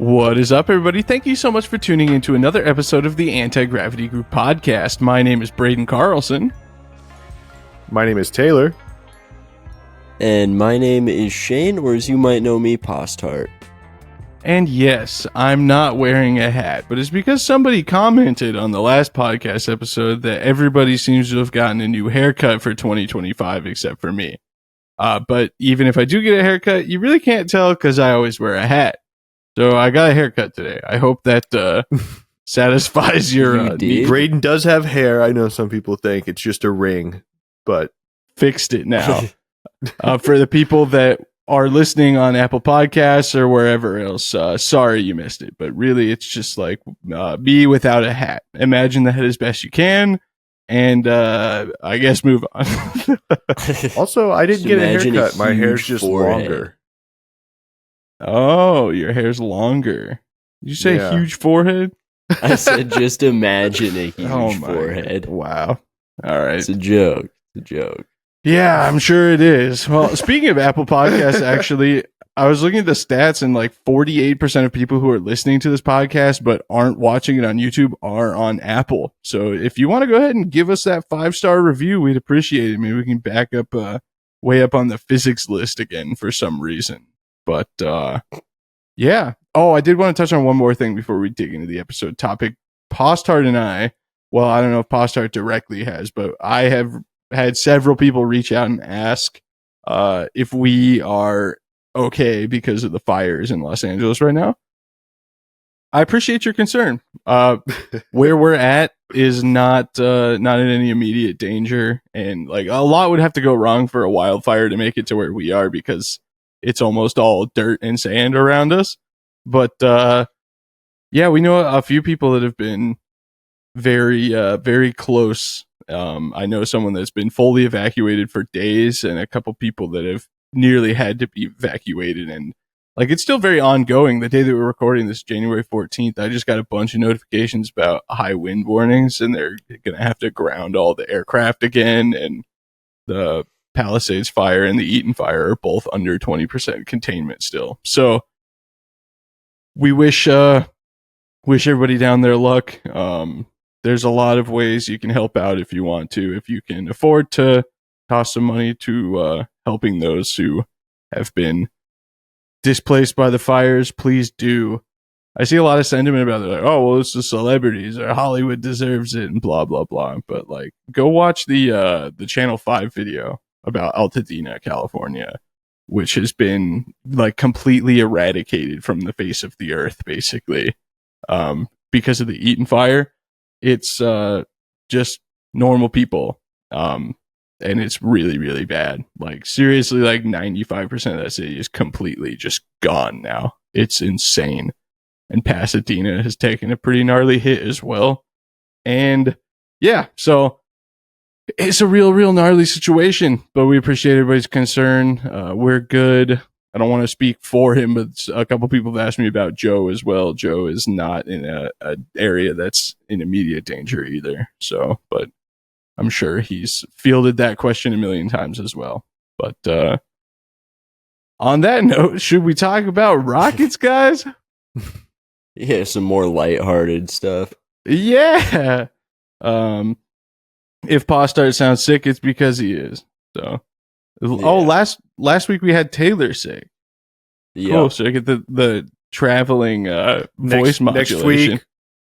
What is up, everybody? Thank you so much for tuning into another episode of the Anti-Gravity Group podcast. My name is Braden Carlson. My name is Taylor. And my name is Shane, or as you might know me, Postart. And yes, I'm not wearing a hat, but it's because somebody commented on the last podcast episode that everybody seems to have gotten a new haircut for 2025 except for me. But even if I do get a haircut, you really can't tell because I always wear a hat. So I got a haircut today. I hope that satisfies your need. Braden does have hair. I know some people think it's just a ring, but fixed it now. For the people that are listening on Apple Podcasts or wherever else, sorry you missed it. But really, it's just like me without a hat. Imagine that as best you can. And I guess move on. Also, I didn't get a haircut. My hair's just longer. Oh, your hair's longer. Did you say huge forehead? I said just imagine a huge forehead. Wow. All right. It's a joke. It's a joke. Yeah, I'm sure it is. Well, speaking of Apple Podcasts, actually, I was looking at the stats and like 48% of people who are listening to this podcast but aren't watching it on YouTube are on Apple. So if you want to go ahead and give us that 5-star review, we'd appreciate it. Maybe we can back up way up on the physics list again for some reason. But yeah. Oh, I did want to touch on one more thing before we dig into the episode topic. Postart and I, well, I don't know if Postart directly has, but I have had several people reach out and ask if we are okay because of the fires in Los Angeles right now. I appreciate your concern. Where we're at is not in any immediate danger, and like a lot would have to go wrong for a wildfire to make it to where we are because it's almost all dirt and sand around us. But yeah, we know a few people that have been very close. I know someone that's been fully evacuated for days and a couple people that have nearly had to be evacuated. And like, it's still very ongoing. The day that we're recording this, January 14th, I just got a bunch of notifications about high wind warnings, and they're going to have to ground all the aircraft again. And the Palisades fire and the Eaton fire are both under 20% containment still. So we wish everybody down there luck. There's a lot of ways you can help out if you want to. If you can afford to toss some money to helping those who have been displaced by the fires, please do. I see a lot of sentiment about it, like, oh, well, it's the celebrities or Hollywood deserves it and blah, blah, blah. But like, go watch the Channel 5 video about Altadena, California, which has been like completely eradicated from the face of the earth, basically, because of the Eaton fire. It's just normal people, and it's really, really bad. Like, seriously, like 95% of that city is completely just gone now. It's insane. And Pasadena has taken a pretty gnarly hit as well. And yeah, so it's a real gnarly situation, but we appreciate everybody's concern. We're good. I don't want to speak for him, but a couple people have asked me about Joe as well. Joe is not in a area that's in immediate danger either. So, but I'm sure he's fielded that question a million times as well. But on that note, should we talk about rockets, guys? Yeah, some more lighthearted stuff. Yeah. If Postart sounds sick, it's because he is. So, oh, last week we had Taylor sick. Yeah. Cool. So I get the traveling voice modulation.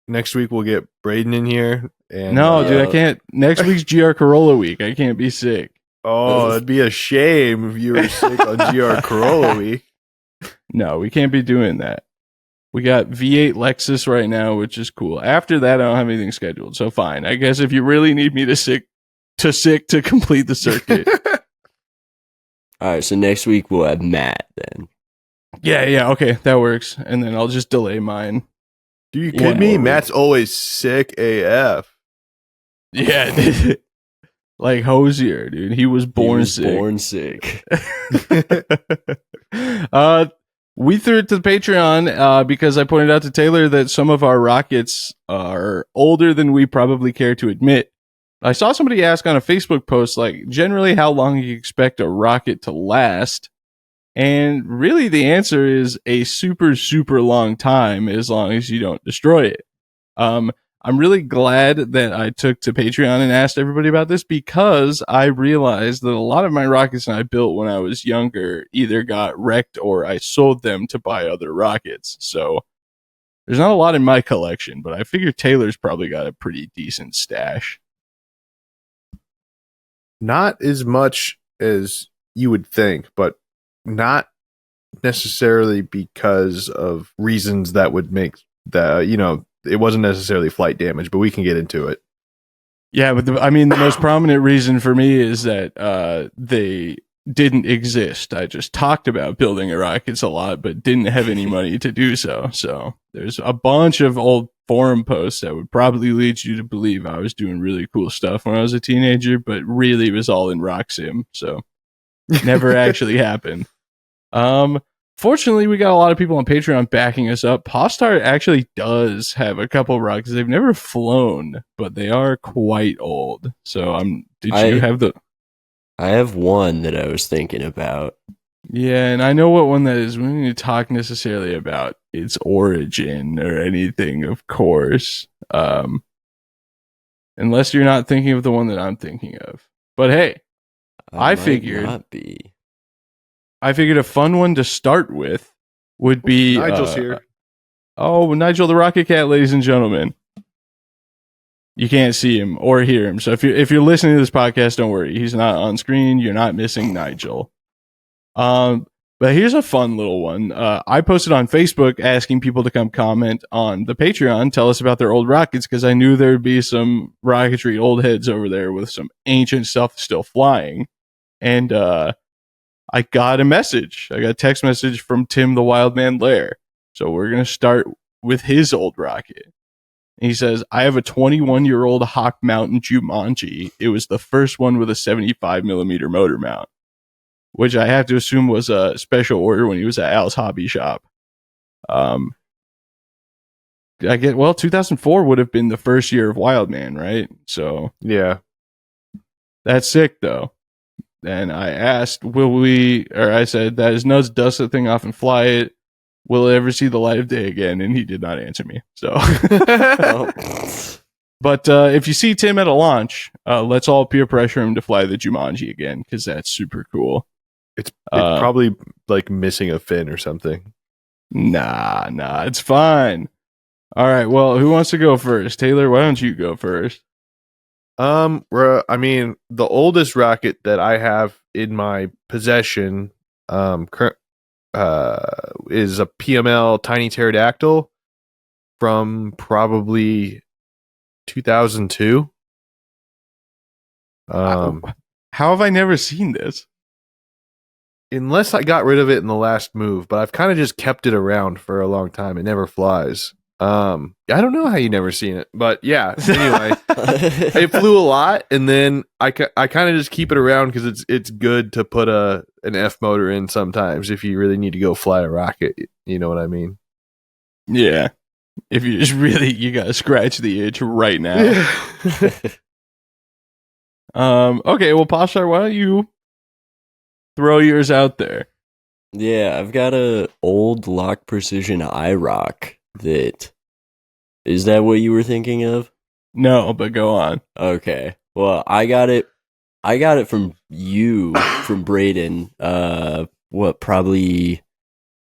Next week we'll get Braden in here. And, no, dude, I can't. Next week's GR Corolla week. I can't be sick. Oh, it'd be a shame if you were sick on GR Corolla week. No, we can't be doing that. We got V8 Lexus right now, which is cool. After that, I don't have anything scheduled, so fine. I guess if you really need me to complete the circuit. All right, so next week we'll have Matt then. Yeah, okay, that works. And then I'll just delay mine. Do you kidding me? Matt's always sick AF. Yeah, like Hosier, dude. He was born sick. We threw it to the Patreon because I pointed out to Taylor that some of our rockets are older than we probably care to admit. I saw somebody ask on a Facebook post, like, generally how long you expect a rocket to last. And really the answer is a super, super long time as long as you don't destroy it. I'm really glad that I took to Patreon and asked everybody about this because I realized that a lot of my rockets I built when I was younger either got wrecked or I sold them to buy other rockets. So there's not a lot in my collection, but I figure Taylor's probably got a pretty decent stash. Not as much as you would think, but not necessarily because of reasons that would make that, it wasn't necessarily flight damage, but we can get into it. Yeah, but the most prominent reason for me is that they didn't exist. I just talked about building rockets a lot, but didn't have any money to do so. So there's a bunch of old forum posts that would probably lead you to believe I was doing really cool stuff when I was a teenager, but really it was all in Rock Sim. So never actually happened. Fortunately, we got a lot of people on Patreon backing us up. Postar actually does have a couple rockets. They've never flown, but they are quite old. So you have the... I have one that I was thinking about. Yeah, and I know what one that is. We don't need to talk necessarily about its origin or anything, of course. Unless you're not thinking of the one that I'm thinking of. But hey, I figured a fun one to start with would be... Nigel's here. Oh, Nigel the Rocket Cat, ladies and gentlemen. You can't see him or hear him. So if you're listening to this podcast, don't worry. He's not on screen. You're not missing Nigel. But here's a fun little one. I posted on Facebook asking people to come comment on the Patreon, tell us about their old rockets, because I knew there'd be some rocketry old heads over there with some ancient stuff still flying. And I got a message. I got a text message from Tim the Wildman Lair. So we're going to start with his old rocket. He says, I have a 21-year-old Hawk Mountain Jumanji. It was the first one with a 75 millimeter motor mount, which I have to assume was a special order when he was at Al's Hobby Shop. 2004 would have been the first year of Wildman, right? So yeah, that's sick though. And I asked, I said, that is nuts, dust the thing off and fly it. Will it ever see the light of day again? And he did not answer me. So, but if you see Tim at a launch, let's all peer pressure him to fly the Jumanji again, because that's super cool. It's probably like missing a fin or something. Nah, it's fine. All right, well, who wants to go first? Taylor, why don't you go first? The oldest rocket that I have in my possession, is a PML Tiny Pterodactyl from probably 2002. How have I never seen this? Unless I got rid of it in the last move, but I've kind of just kept it around for a long time. It never flies. I don't know how you never seen it, but yeah. Anyway, it flew a lot, and then I kind of just keep it around because it's good to put an F motor in sometimes if you really need to go fly a rocket. You know what I mean? Yeah. If you just really, you gotta scratch the itch right now. Okay, well, Pashar, why don't you throw yours out there? Yeah, I've got a old Lock Precision IROC. Is that what you were thinking of? No, but go on. Okay. Well, I got it from Braden. Probably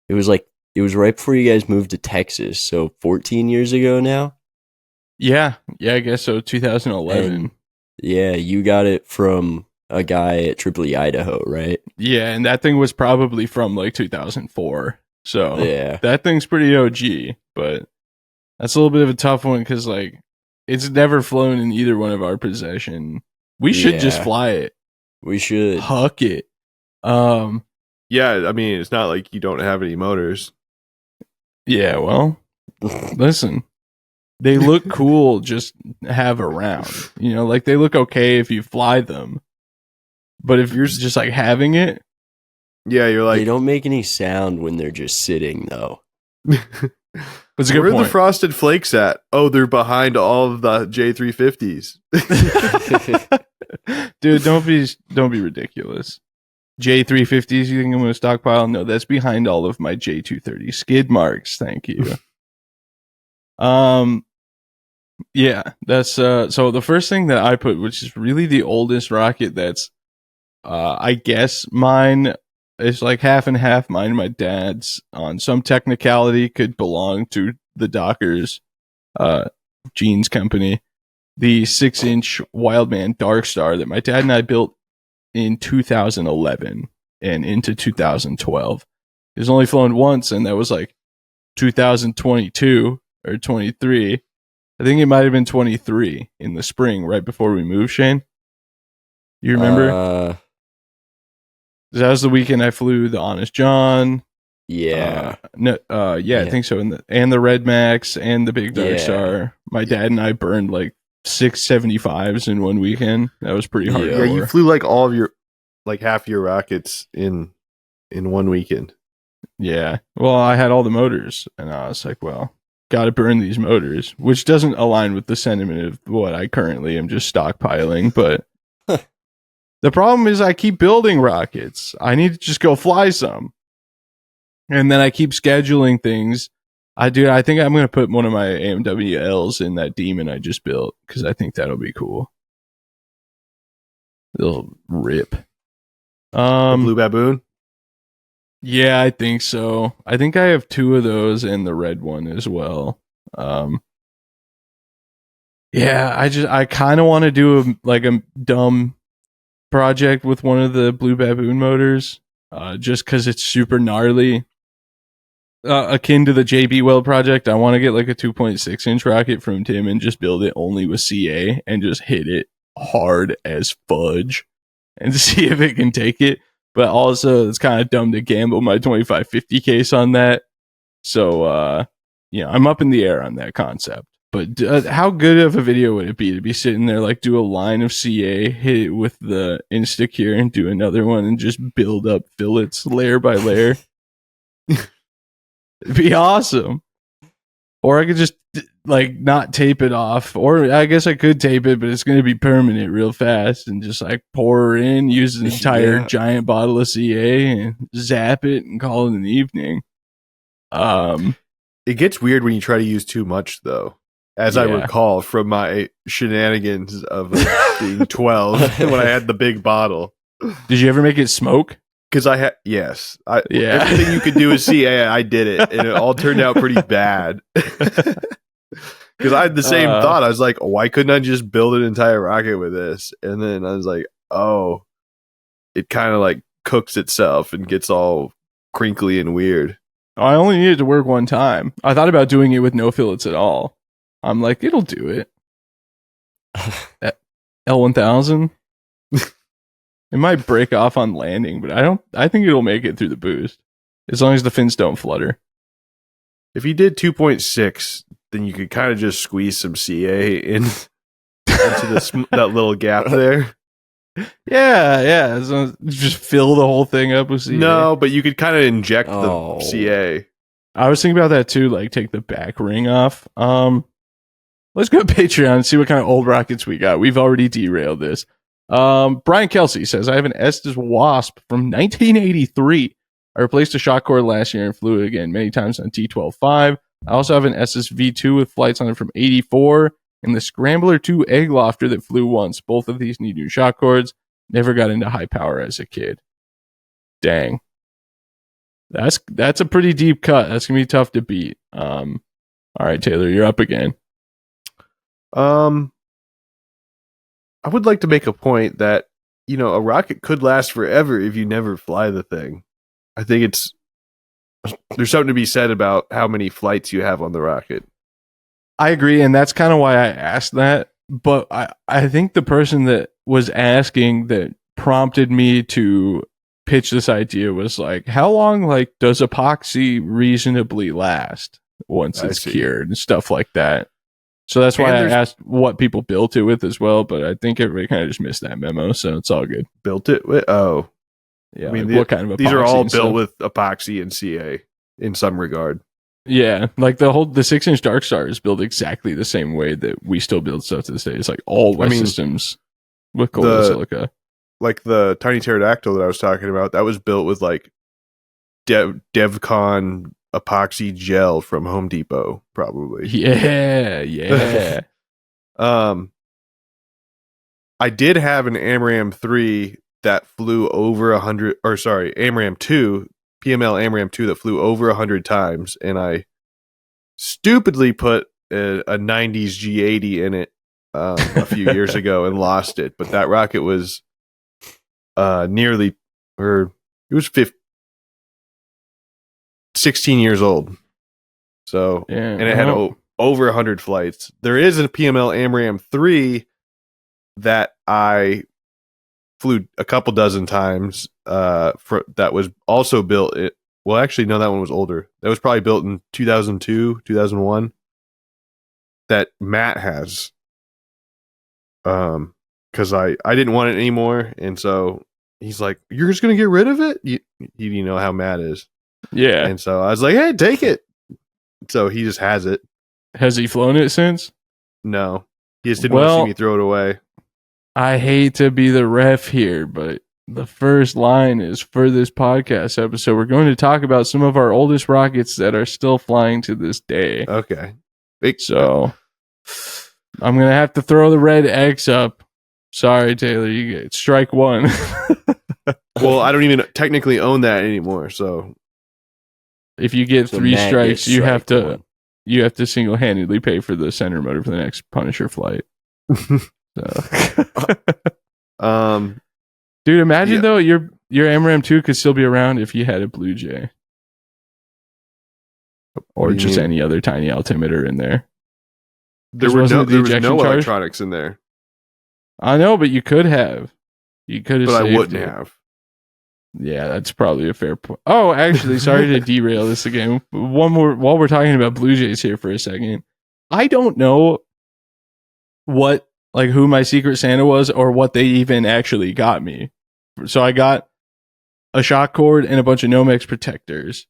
it was right before you guys moved to Texas, so 14 years ago now. Yeah, I guess so. 2011. And, yeah, you got it from a guy at Tripoli, Idaho, right? Yeah, and that thing was probably from like 2004. So yeah, that thing's pretty OG, but that's a little bit of a tough one because like it's never flown in either one of our possession. We should just fly it. We should huck it. Yeah, it's not like you don't have any motors. Yeah, well, listen, they look cool just have around. Like they look okay if you fly them, but if you're just like having it. Yeah, you're like... They don't make any sound when they're just sitting, though. That's a good Where point. are the Frosted Flakes at? Oh, they're behind all of the J350s. Dude, don't be ridiculous. J350s you think I'm going to stockpile? No, that's behind all of my J230 skid marks. Thank you. Yeah, that's so the first thing that I put, which is really the oldest rocket that's I guess mine is like half and half. Mine and my dad's on some technicality could belong to the Dockers jeans company. The 6-inch Wildman Darkstar that my dad and I built in 2011 and into 2012. It was only flown once, and that was like 2022 or 23. I think it might have been 23 in the spring, right before we moved, Shane. You remember? That was the weekend I flew the Honest John. Yeah. I think so. And the Red Max and the Big Darkstar. My dad and I burned like 675s in one weekend. That was pretty hard. Yeah, you flew like all of your, like half your rockets in one weekend. Yeah. Well, I had all the motors, and I was like, well, got to burn these motors, which doesn't align with the sentiment of what I currently am just stockpiling. But the problem is I keep building rockets. I need to just go fly some. And then I keep scheduling things. I think I'm going to put one of my AMWLs in that Demon I just built, because I think that'll be cool. It'll rip. The Blue Baboon? Yeah, I think so. I think I have 2 of those and the red one as well. Yeah, I kind of want to do a dumb project with one of the Blue Baboon motors, just because it's super gnarly. Akin to the JB Weld project, I want to get like a 2.6-inch rocket from Tim and just build it only with CA and just hit it hard as fudge and see if it can take it. But also, it's kind of dumb to gamble my 2550 case on that. So, I'm up in the air on that concept. But how good of a video would it be to be sitting there, like, do a line of CA, hit it with the Instacure, and do another one, and just build up fillets layer by layer? It'd be awesome. Or I could just, like, not tape it off. Or I guess I could tape it, but it's going to be permanent real fast. And just, like, pour her in, use an entire giant bottle of CA, and zap it, and call it an evening. It gets weird when you try to use too much, though. As I recall from my shenanigans of being 12 when I had the big bottle. Did you ever make it smoke? Because everything you could do with CA, I did it, and it all turned out pretty bad. Because I had the same thought. I was like, why couldn't I just build an entire rocket with this? And then I was like, oh, it kind of like cooks itself and gets all crinkly and weird. I only needed to work one time. I thought about doing it with no fillets at all. I'm like, it'll do it. L1000. It might break off on landing, but I think it'll make it through the boost. As long as the fins don't flutter. If you did 2.6, then you could kind of just squeeze some CA into that little gap there. Yeah. So just fill the whole thing up with CA. No, but you could kind of inject the CA. I was thinking about that too, like take the back ring off. Let's go to Patreon and see what kind of old rockets we got. We've already derailed this. Brian Kelsey says, I have an Estes Wasp from 1983. I replaced a shock cord last year and flew it again many times on T12.5. I also have an Estes V2 with flights on it from 84 and the Scrambler 2 egg lofter that flew once. Both of these need new shock cords. Never got into high power as a kid. Dang. That's a pretty deep cut. That's going to be tough to beat. All right, Taylor, you're up again. I would like to make a point that, a rocket could last forever if you never fly the thing. I think there's something to be said about how many flights you have on the rocket. I agree, and that's kind of why I asked that. But I think the person that was asking that prompted me to pitch this idea was like, how long does epoxy reasonably last once it's cured and stuff like that? So that's why I asked what people built it with as well, but I think everybody kind of just missed that memo, so it's all good. Built it with? Oh. Yeah, I mean, what kind of epoxy? These are all built with epoxy and CA in some regard. Yeah, like the 6-inch Darkstar is built exactly the same way that we still build stuff to this day. It's like all West systems with gold silica. like the tiny pterodactyl that I was talking about, that was built with like DevCon epoxy gel from Home Depot, probably. Yeah. I did have an AMRAAM 3 that flew over 100, or sorry, AMRAAM 2, PML AMRAAM 2 that flew over 100 times, and I stupidly put a 90s G80 in it a few years ago and lost it. But that rocket was it was 16 years old. So, Yeah. and it had over 100 flights. There is a PML AMRAAM 3 that I flew a couple dozen times that was also built well, actually no, that one was older. That was probably built in 2002 2001 that Matt has, because I didn't want it anymore, and so he's like, you're just gonna get rid of it? You know how Matt is. Yeah. And so I was like, hey, take it. So he just has it. Has he flown it since? No, he just didn't want to see me throw it away. I hate to be the ref here, but the first line is for this podcast episode. We're going to talk about some of our oldest rockets that are still flying to this day. Okay. So I'm going to have to throw the red X up. Sorry, Taylor. You get strike one. Well, I don't even technically own that anymore. So if you get 3 Matt strikes, gets you have strike to single-handedly pay for the center motor for the next Punisher flight. So. Dude, imagine though your AMRAAM 2 could still be around if you had a Blvd, or just any other tiny altimeter in there. There was no electronics in there. I know, but you could have. You could have. But I wouldn't it. have. Yeah, that's probably a fair point. Oh, actually, sorry to derail this again. One more while we're talking about Blvds here for a second. I don't know who my Secret Santa was or what they even actually got me. So I got a shock cord and a bunch of Nomex protectors.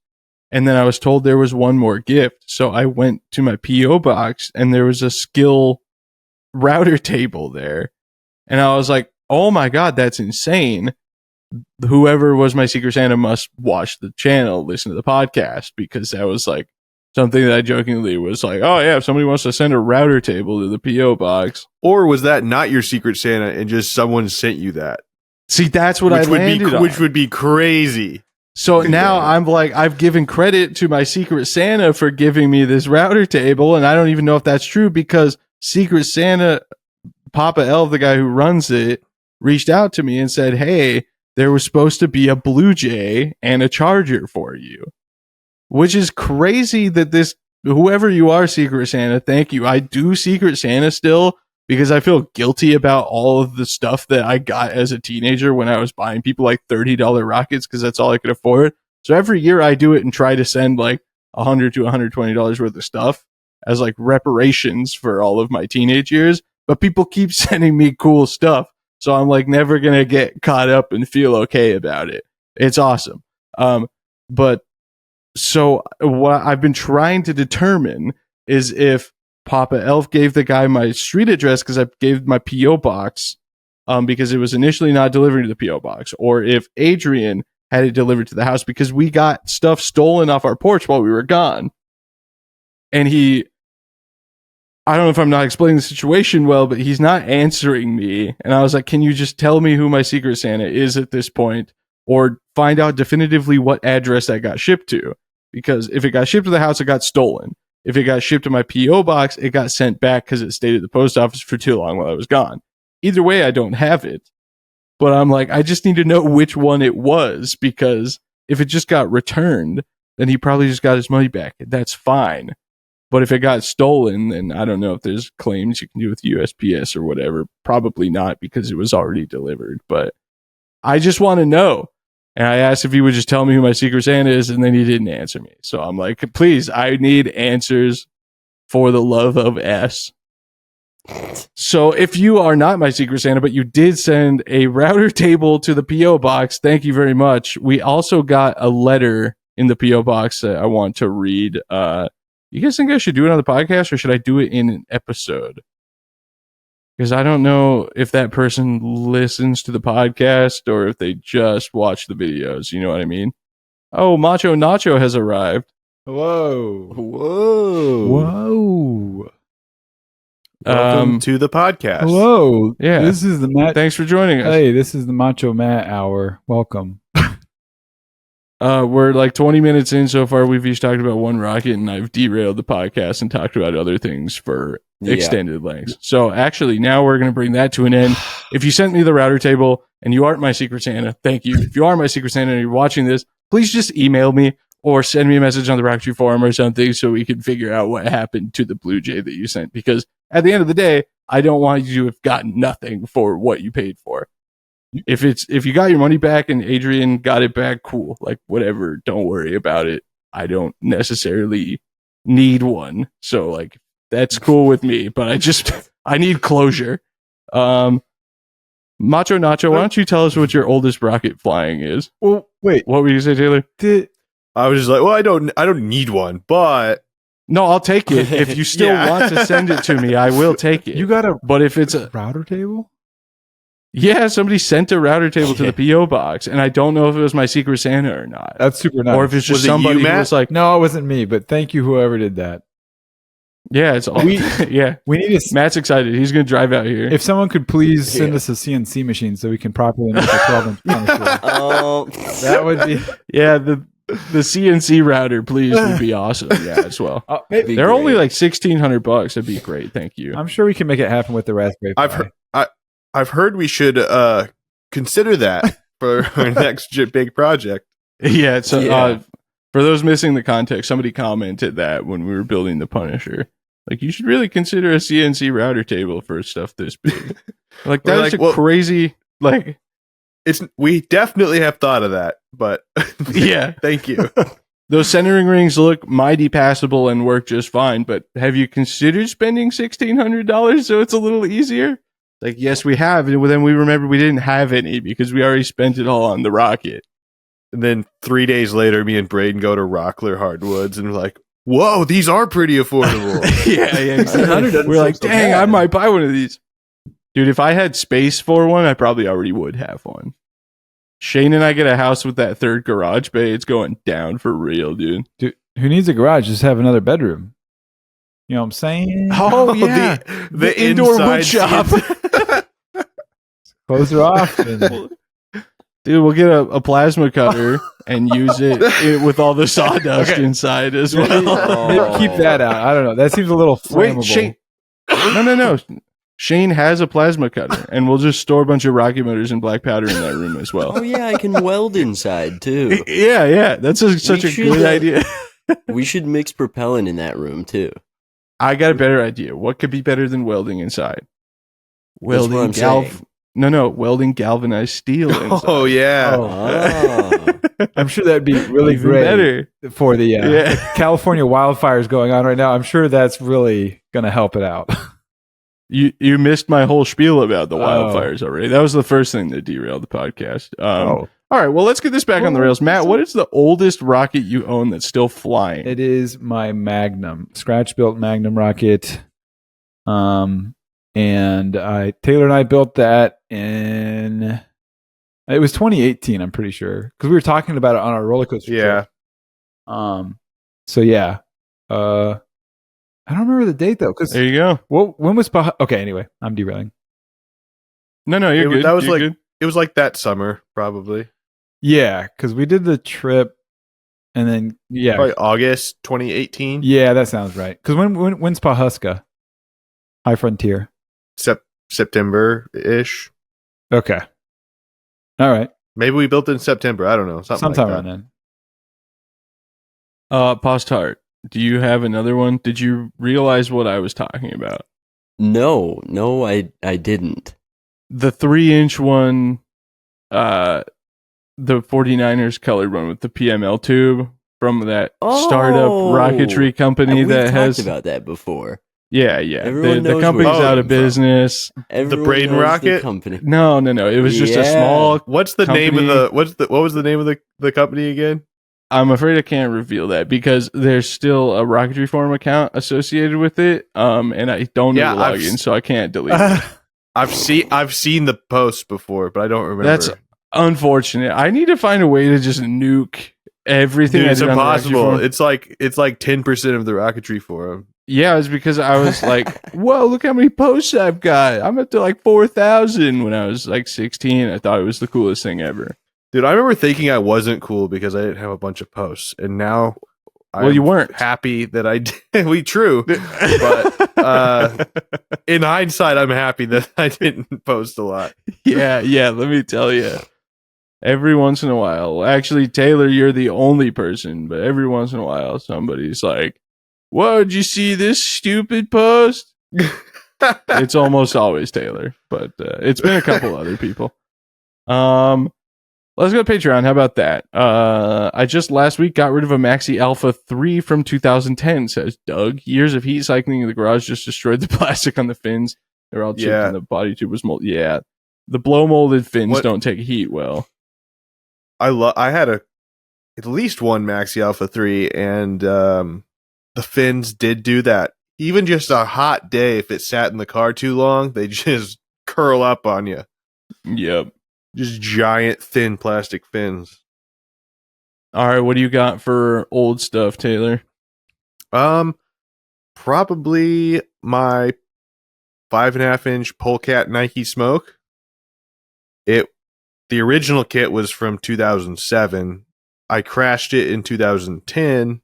And then I was told there was one more gift. So I went to my P.O. box and there was a skill router table there. And I was like, oh my God, that's insane. Whoever was my Secret Santa must watch the channel, listen to the podcast, because that was like something that I jokingly was like, oh yeah, if somebody wants to send a router table to the P.O. box. Or was that not your Secret Santa and just someone sent you that? See, that's what I landed on. Which would be crazy. So now I'm like, I've given credit to my Secret Santa for giving me this router table, and I don't even know if that's true because Secret Santa, Papa Elf, the guy who runs it, reached out to me and said, hey, there was supposed to be a Blvd and a charger for you. Which is crazy that whoever you are, Secret Santa, thank you. I do Secret Santa still because I feel guilty about all of the stuff that I got as a teenager when I was buying people like $30 rockets because that's all I could afford. So every year I do it and try to send like $100 to $120 worth of stuff as like reparations for all of my teenage years. But people keep sending me cool stuff. So I'm like never going to get caught up and feel okay about it. It's awesome. But so what I've been trying to determine is if Papa Elf gave the guy my street address because I gave my P.O. box because it was initially not delivered to the P.O. box, or if Adrian had it delivered to the house because we got stuff stolen off our porch while we were gone. And I don't know if I'm not explaining the situation well, but he's not answering me. And I was like, can you just tell me who my Secret Santa is at this point, or find out definitively what address that got shipped to? Because if it got shipped to the house, it got stolen. If it got shipped to my P.O. box, it got sent back because it stayed at the post office for too long while I was gone. Either way, I don't have it. But I'm like, I just need to know which one it was, because if it just got returned, then he probably just got his money back. That's fine. But if it got stolen, then I don't know if there's claims you can do with USPS or whatever. Probably not, because it was already delivered. But I just want to know. And I asked if he would just tell me who my Secret Santa is, and then he didn't answer me. So I'm like, please, I need answers for the love of S. So if you are not my Secret Santa, but you did send a router table to the P.O. box, thank you very much. We also got a letter in the P.O. box that I want to read. You guys think I should do it on the podcast, or should I do it in an episode? Because I don't know if that person listens to the podcast or if they just watch the videos. You know what I mean? Oh, Macho Nacho has arrived. Whoa. Whoa. Whoa. Welcome to the podcast. Hello. Yeah. This is the Matt. Thanks for joining us. Hey, this is the Macho Matt Hour. Welcome. We're like 20 minutes in so far. We've each talked about one rocket, and I've derailed the podcast and talked about other things for extended lengths. So actually, now we're going to bring that to an end. If you sent me the router table and you aren't my Secret Santa, thank you. If you are my Secret Santa and you're watching this, please just email me or send me a message on the Rocketry forum or something so we can figure out what happened to the Blue Jay that you sent. Because at the end of the day, I don't want you to have gotten nothing for what you paid for. If you got your money back and Adrian got it back, cool. Like, whatever. Don't worry about it. I don't necessarily need one. So, like, that's cool with me. But I need closure. Macho Nacho, why don't you tell us what your oldest rocket flying is? Well, wait. What were you say, Taylor? I was just like, well, I don't need one, but No, I'll take it. If you still want to send it to me, I will take it. You got a But if it's a router table? yeah, somebody sent a router table to the PO box, and I don't know if it was my Secret Santa or not, That's super nice. or if it's just Was it somebody you, who Matt? was like, No, it wasn't me, but thank you, whoever did that. yeah, it's all yeah. We need to. Matt's excited. He's gonna drive out here. If someone could please send Yeah. us a CNC machine so we can properly make a 12-inch Punisher. That would be. Yeah, the CNC router, please, would be awesome. Yeah, as well. Maybe. They're only like $1,600. That'd be great. Thank you. I'm sure we can make it happen with the Raspberry Pi. I've heard we should consider that for our next big project. Yeah. So Yeah. for those missing the context, somebody commented that when we were building the Punisher, like, you should really consider a CNC router table for stuff this big. Like, We're that's like, a well- crazy. Like, We definitely have thought of that, but yeah. thank you. Those centering rings look mighty passable and work just fine, but have you considered spending $1,600 so it's a little easier? Like, yes, we have. And then we remember we didn't have any because we already spent it all on the rocket. And then 3 days later, me and Braden go to Rockler Hardwoods and we're like, whoa, these are pretty affordable. yeah, exactly. We're like, dang, I might buy one of these. Dude, if I had space for one, I probably already would have one. Shane and I get a house with that third garage bay. It's going down for real, dude. Dude, who needs a garage? Just have another bedroom. You know what I'm saying? Oh, yeah. the indoor wood inside shop. Close her off. And Dude, we'll get a plasma cutter and use it with all the sawdust inside as well. Oh. keep that out. I don't know. That seems a little flammable. Wait, Shane. No. Shane has a plasma cutter, and we'll just store a bunch of rocket motors and black powder in that room as well. Oh yeah, I can weld inside too. Yeah. That's such a should, good idea. We should mix propellant in that room too. I got a better idea. What could be better than welding inside? That's what I'm saying. Welding galvanized steel inside. Oh, yeah. Oh. I'm sure that'd be really Even great better. for the Yeah. California wildfires going on right now. I'm sure that's really going to help it out. You missed my whole spiel about the Oh. wildfires already. That was the first thing that derailed the podcast. Oh. All right, well, let's get this back on the rails. Matt, what is the oldest rocket you own that's still flying? It is my Magnum, scratch-built Magnum rocket. And Taylor and I built that in, it was 2018, I'm pretty sure, because we were talking about it on our roller coaster Yeah. trip. So yeah, I don't remember the date though, because There you go. when was okay? Anyway, I'm derailing. No, you're good. That was You're like good. it was like that summer, probably. Yeah, because we did the trip, and then Probably August 2018. yeah, that sounds right. Because when's Pawhuska? High Frontier. September ish. Okay. All right. Maybe we built it in September. I don't know. Sometime like around that. then. Postart, do you have another one? Did you realize what I was talking about? No, I didn't. The 3-inch one, the 49ers colored one with the PML tube from that startup rocketry company We've that talked has. about that before. Yeah. Everyone The knows company's where it out came of business. Everyone Braden knows rocket? the company. No. It was just a Yeah. small. What's the name of Company- what was the name of the company again? I'm afraid I can't reveal that because there's still a Rocketry Forum account associated with it. And I don't know Yeah, the I've login, s- so I can't delete it. I've seen the posts before, but I don't remember. That's unfortunate. I need to find a way to just nuke everything. Dude, I it's did on the Rocketry impossible. forum. It's like 10% of the Rocketry forum. Yeah, it's because I was like, whoa, look how many posts I've got. I'm up to like 4,000 when I was like 16. I thought it was the coolest thing ever. Dude, I remember thinking I wasn't cool because I didn't have a bunch of posts, and now You weren't. happy that I did. True, but in hindsight, I'm happy that I didn't post a lot. Yeah, let me tell you. Every once in a while, actually, Taylor, you're the only person, but every once in a while, somebody's like, whoa, did you see this stupid post? It's almost always Taylor, but it's been a couple other people. Let's go to Patreon. How about that? I just last week got rid of a Maxi Alpha 3 from 2010, says Doug. Years of heat cycling in the garage just destroyed the plastic on the fins. They're all chipped and the body tube was molded. Yeah. The blow molded fins don't take heat well. I had at least one Maxi Alpha 3, and the fins did do that. Even just a hot day, if it sat in the car too long, they just curl up on you. Yep. Just giant, thin plastic fins. All right, what do you got for old stuff, Taylor? Probably my 5.5-inch Polecat Nike Smoke. The original kit was from 2007. I crashed it in 2010,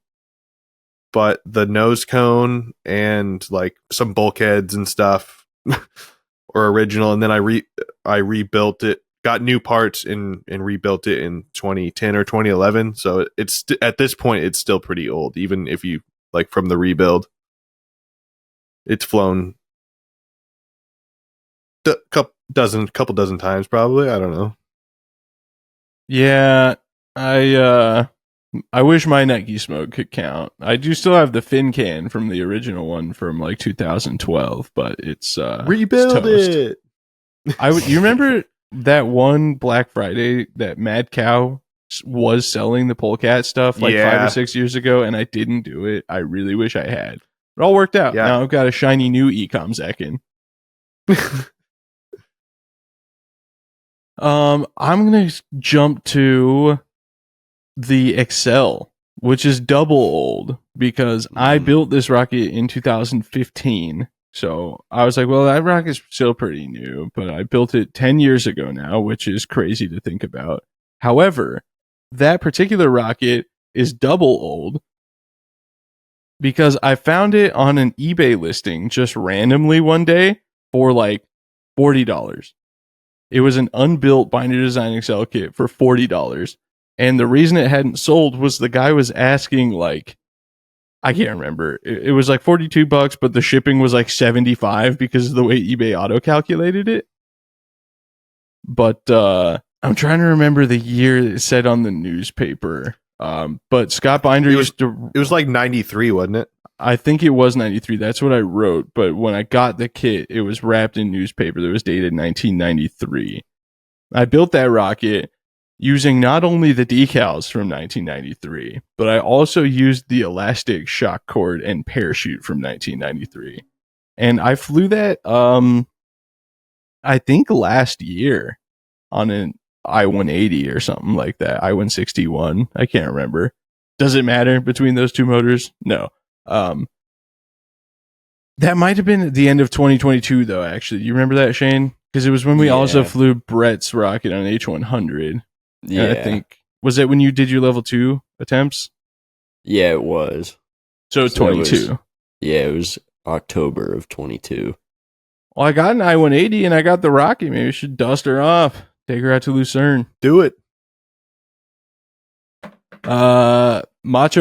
but the nose cone and like some bulkheads and stuff were original, and then I rebuilt it, got new parts and rebuilt it in 2010 or 2011. So it's at this point it's still pretty old, even if you like from the rebuild. It's flown a couple dozen times probably. I don't know. Yeah, I wish my Nike Smoke could count. I do still have the fin can from the original one from like 2012, but it's Rebuild it's it. You remember that one Black Friday that Mad Cow was selling the Polecat stuff like 5 or 6 years ago, and I didn't do it. I really wish I had. It all worked out. Yeah. Now I've got a shiny new Ecom Zekin. I'm gonna jump to the Excel, which is double old because I built this rocket in 2015. So I was like, well, that rocket's still pretty new, but I built it 10 years ago now, which is crazy to think about. However, that particular rocket is double old because I found it on an eBay listing just randomly one day for like $40. It was an unbuilt binder design Excel kit for $40. And the reason it hadn't sold was the guy was asking like, I can't remember. It was like $42, but the shipping was like $75 because of the way eBay auto calculated it. But I'm trying to remember the year it said on the newspaper. But Scott Binder used to. It was like 93, wasn't it? I think it was 93. That's what I wrote. But when I got the kit, it was wrapped in newspaper that was dated 1993. I built that rocket using not only the decals from 1993, but I also used the elastic shock cord and parachute from 1993. And I flew that, I think last year on an I-180 or something like that. I-161. I can't remember. Does it matter between those two motors? No. That might have been at the end of 2022 though, actually. You remember that, Shane? Because it was when we also flew Brett's rocket on H100. Yeah. And I think, was that when you did your level 2 attempts? Yeah, it was. So 22. It was October of 22. Well, I got an I-180 and I got the rocket. Maybe we should dust her off. Take her out to Lucerne. Do it. Macho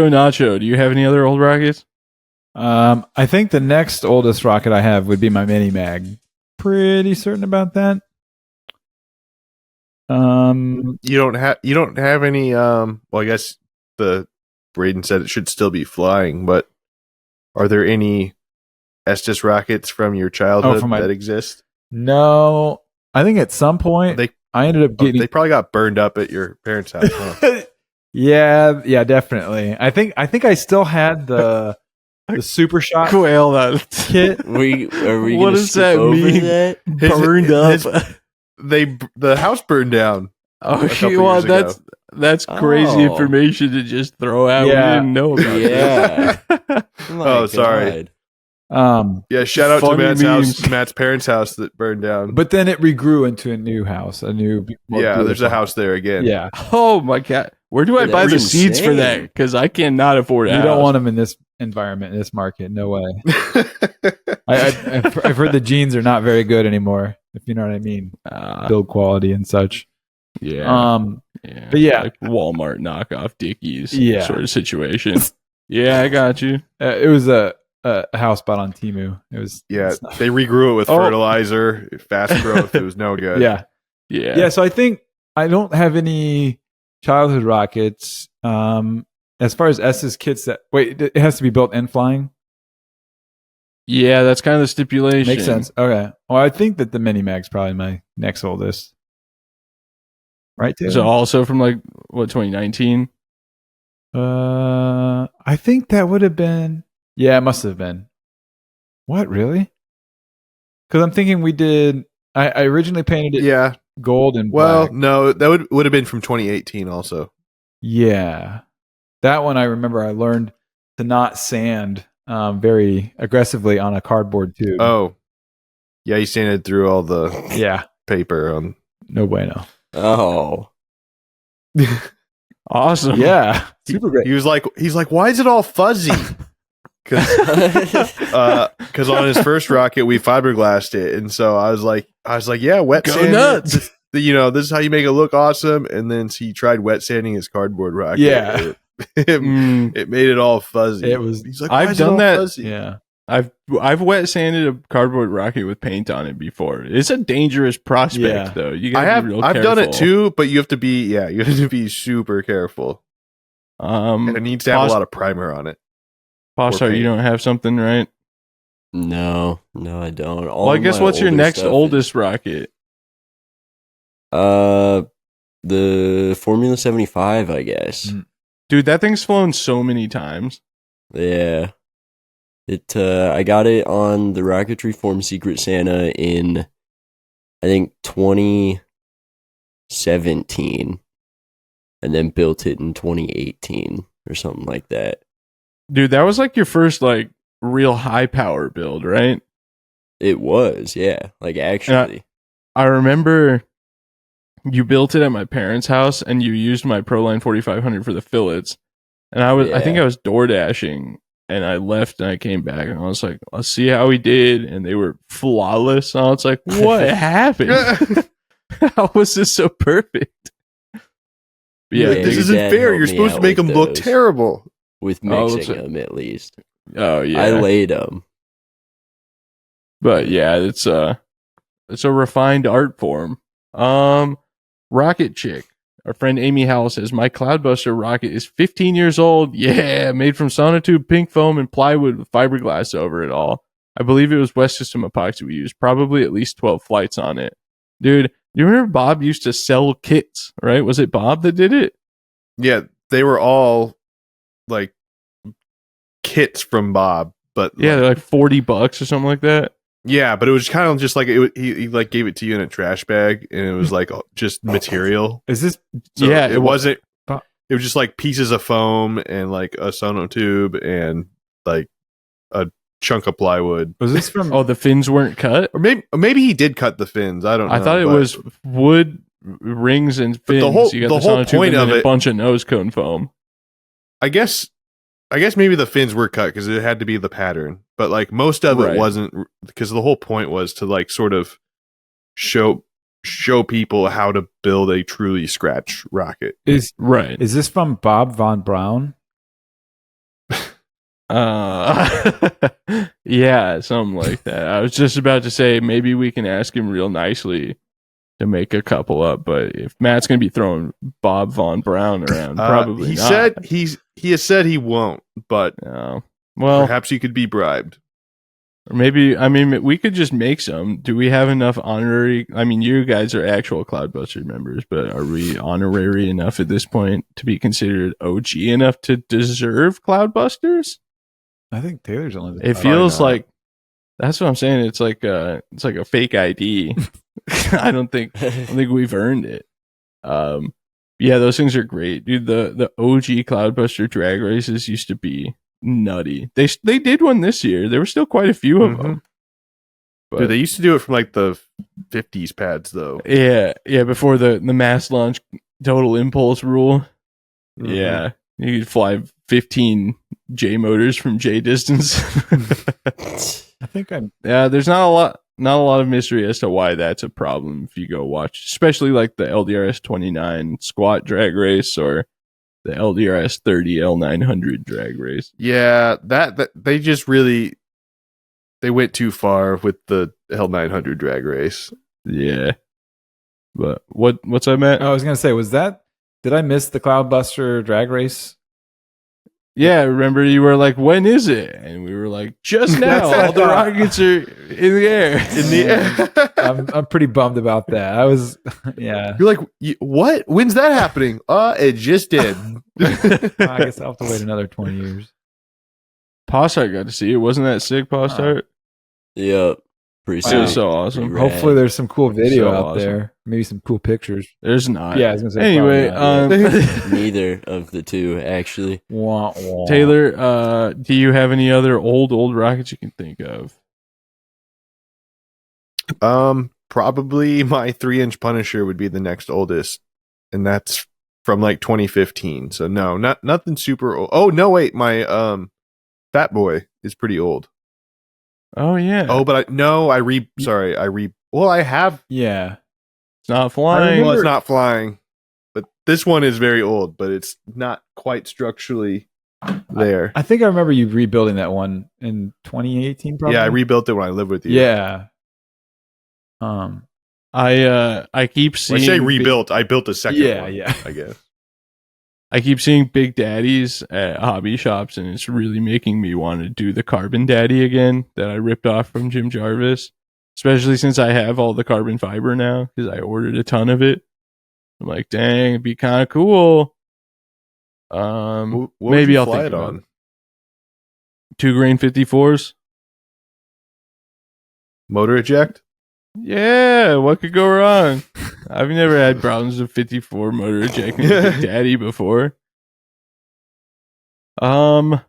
Nacho, do you have any other old rockets? I think the next oldest rocket I have would be my mini mag. Pretty certain about that. You don't have any well, I guess the Braden said it should still be flying, but are there any Estes rockets from your childhood that exist? No. I think at some point I ended up getting they probably got burned up at your parents' house, huh? Yeah, definitely. I think I still had the the super shot Quail that. kit. Are we What gonna does skip that over mean? that? Burned up. The house burned down. Oh, couple well, years that's crazy Oh. information to just throw out. Yeah. We didn't know about Yeah. that. My sorry. God. Yeah, shout out to Funny Matt's memes. house, Matt's parents' house that burned down. But then it regrew into a new house, a new. more yeah, there's a beautiful house there again. Yeah, Oh my god, where do I buy the That's seeds for that? insane. Because I cannot afford a you house. don't want them in this environment, in this market. No way. I've heard the jeans are not very good anymore. If you know what I mean, build quality and such. Yeah, But yeah. like Walmart knockoff Dickies, Yeah. sort of situation. Yeah, I got you. It was a house bought on Temu. It was Yeah, it's not- they regrew it with Oh. fertilizer, fast growth. It was no good. yeah. Yeah, So I think I don't have any childhood rockets. As far as S's kits, it has to be built and flying. yeah, that's kind of the stipulation. Makes sense. Okay. Well, I think that the Mini Mag's probably my next oldest. Right, Taylor? So also from like what 2019. I think that would have been. Yeah, it must have been. What, really? Because I'm thinking we did. I originally painted it Yeah. gold and Well, black. no, that would have been from 2018 also. Yeah, that one I remember. I learned to not sand very aggressively on a cardboard tube. Oh. Yeah, he sanded through all the Yeah, paper on. no bueno. Oh. Awesome. Yeah, super great. He's like, why is it all fuzzy? Because on his first rocket we fiberglassed it, and so I was like, yeah, wet Go sand. nuts. This is how you make it look awesome. And then he tried wet sanding his cardboard rocket. Yeah. It made it all fuzzy. It was- He's like, I've why is it done all that. fuzzy? Yeah, I've wet sanded a cardboard rocket with paint on it before. It's a dangerous prospect, Yeah. though. You gotta be real I've careful. done it too, but you have to be super careful, and it needs to have a lot of primer on it. Postar, you paint. don't have something, right? No, I don't. Well, I guess what's your next oldest rocket? The Formula 75, I guess. Mm. Dude, that thing's flown so many times. Yeah. I got it on the Rocketry Form Secret Santa in, I think, 2017, and then built it in 2018 or something like that. Dude, that was like your first like real high power build, right? It was, yeah. Like, actually. I remember you built it at my parents' house and you used my Proline 4500 for the fillets. And I think Yeah. I was door dashing and I left and I came back and I was like, let's see how he did. And they were flawless. And I was like, what happened? How was this so perfect? Yeah, Yeah, this your isn't dad fair. helped You're me supposed to out make with them look those. terrible. With Oh, mixing looks- them, at least. oh yeah. I laid them. But yeah, it's a refined art form. Rocket Chick. Our friend Amy Howell says, my Cloudbuster rocket is 15 years old. Yeah, made from sonotube, pink foam, and plywood with fiberglass over it all. I believe it was West System epoxy we used. Probably at least 12 flights on it. Dude, you remember Bob used to sell kits, right? Was it Bob that did it? Yeah, they were all like kits from Bob, but Yeah, they're like $40 or something like that. yeah, but it was kind of just like he like gave it to you in a trash bag, and it was like just material. is this? So Yeah, it wasn't. But- It was just like pieces of foam and like a sonotube and like a chunk of plywood. Was this from? Oh, the fins weren't cut? Or maybe he did cut the fins. I don't know. I thought it but- was wood rings and fins. the whole- You got the whole sonotube point and then of a it- bunch of nose cone foam. I guess maybe the fins were cut because it had to be the pattern, but like most of Right. it wasn't, because the whole point was to like sort of show people how to build a truly scratch rocket. Right. Is this from Bob Von Braun? Yeah, something like that. I was just about to say maybe we can ask him real nicely to make a couple up, but if Matt's going to be throwing Bob Von Braun around, probably he not. said he has said he won't, but No. Well, perhaps he could be bribed. or maybe, I mean, we could just make some. Do we have enough honorary? I mean, you guys are actual Cloudbuster members, but are we honorary enough at this point to be considered OG enough to deserve Cloudbusters? I think Taylor's only. It feels like that's what I'm saying. It's like a fake ID. I don't think we've earned it. Yeah, those things are great, dude. The OG Cloudbuster drag races used to be nutty. They did one this year. There were still quite a few of them. But, dude, they used to do it from like the 50s pads though. Yeah, before the mass launch total impulse rule. Mhm. Yeah, you could fly 15 J motors from J distance. I think I'm. Yeah, there's not a lot of mystery as to why that's a problem if you go watch, especially like the LDRS 29 squat drag race or the LDRS 30 L900 drag race. Yeah, that they just really they went too far with the L900 drag race. Yeah. But what's that, Matt? I was gonna say, was that? Did I miss the Cloudbuster drag race? Yeah, remember you were like, when is it? And we were like, just now. All the rockets are in the air. In the air. I'm pretty bummed about that. I was, yeah. You're like, what? When's that happening? It just did. I guess I'll have to wait another 20 years. Postart got to see it. Wasn't that sick, Postart? Yep. Pretty It sweet. was so awesome. Pretty rad. Hopefully there's some cool video So out awesome. there. Maybe some cool pictures. There's not. Yeah, I was gonna say. Anyway, probably not. Neither of the two, actually. Wah, wah. Taylor, do you have any other old rockets you can think of? Probably my 3-inch Punisher would be the next oldest, and that's from like 2015. So no, nothing super old. Oh no, wait, my Fat Boy is pretty old. Oh yeah. Oh, but well, I have. Yeah. It's not flying. Well, it's not flying, but this one is very old, but it's not quite structurally there. I think I remember you rebuilding that one in 2018, probably. Yeah, I rebuilt it when I lived with you. Yeah. I keep When seeing. I say rebuilt, I built a second Yeah, one. yeah. I guess. I keep seeing Big Daddies at hobby shops, and it's really making me want to do the Carbon Daddy again that I ripped off from Jim Jarvis. Especially since I have all the carbon fiber now, because I ordered a ton of it. I'm like, dang, it'd be kind of cool. What would Maybe you I'll fly think it about on. it. 2-grain 54s. Motor eject. Yeah, what could go wrong? I've never had problems with 54 motor ejecting Big Daddy before. This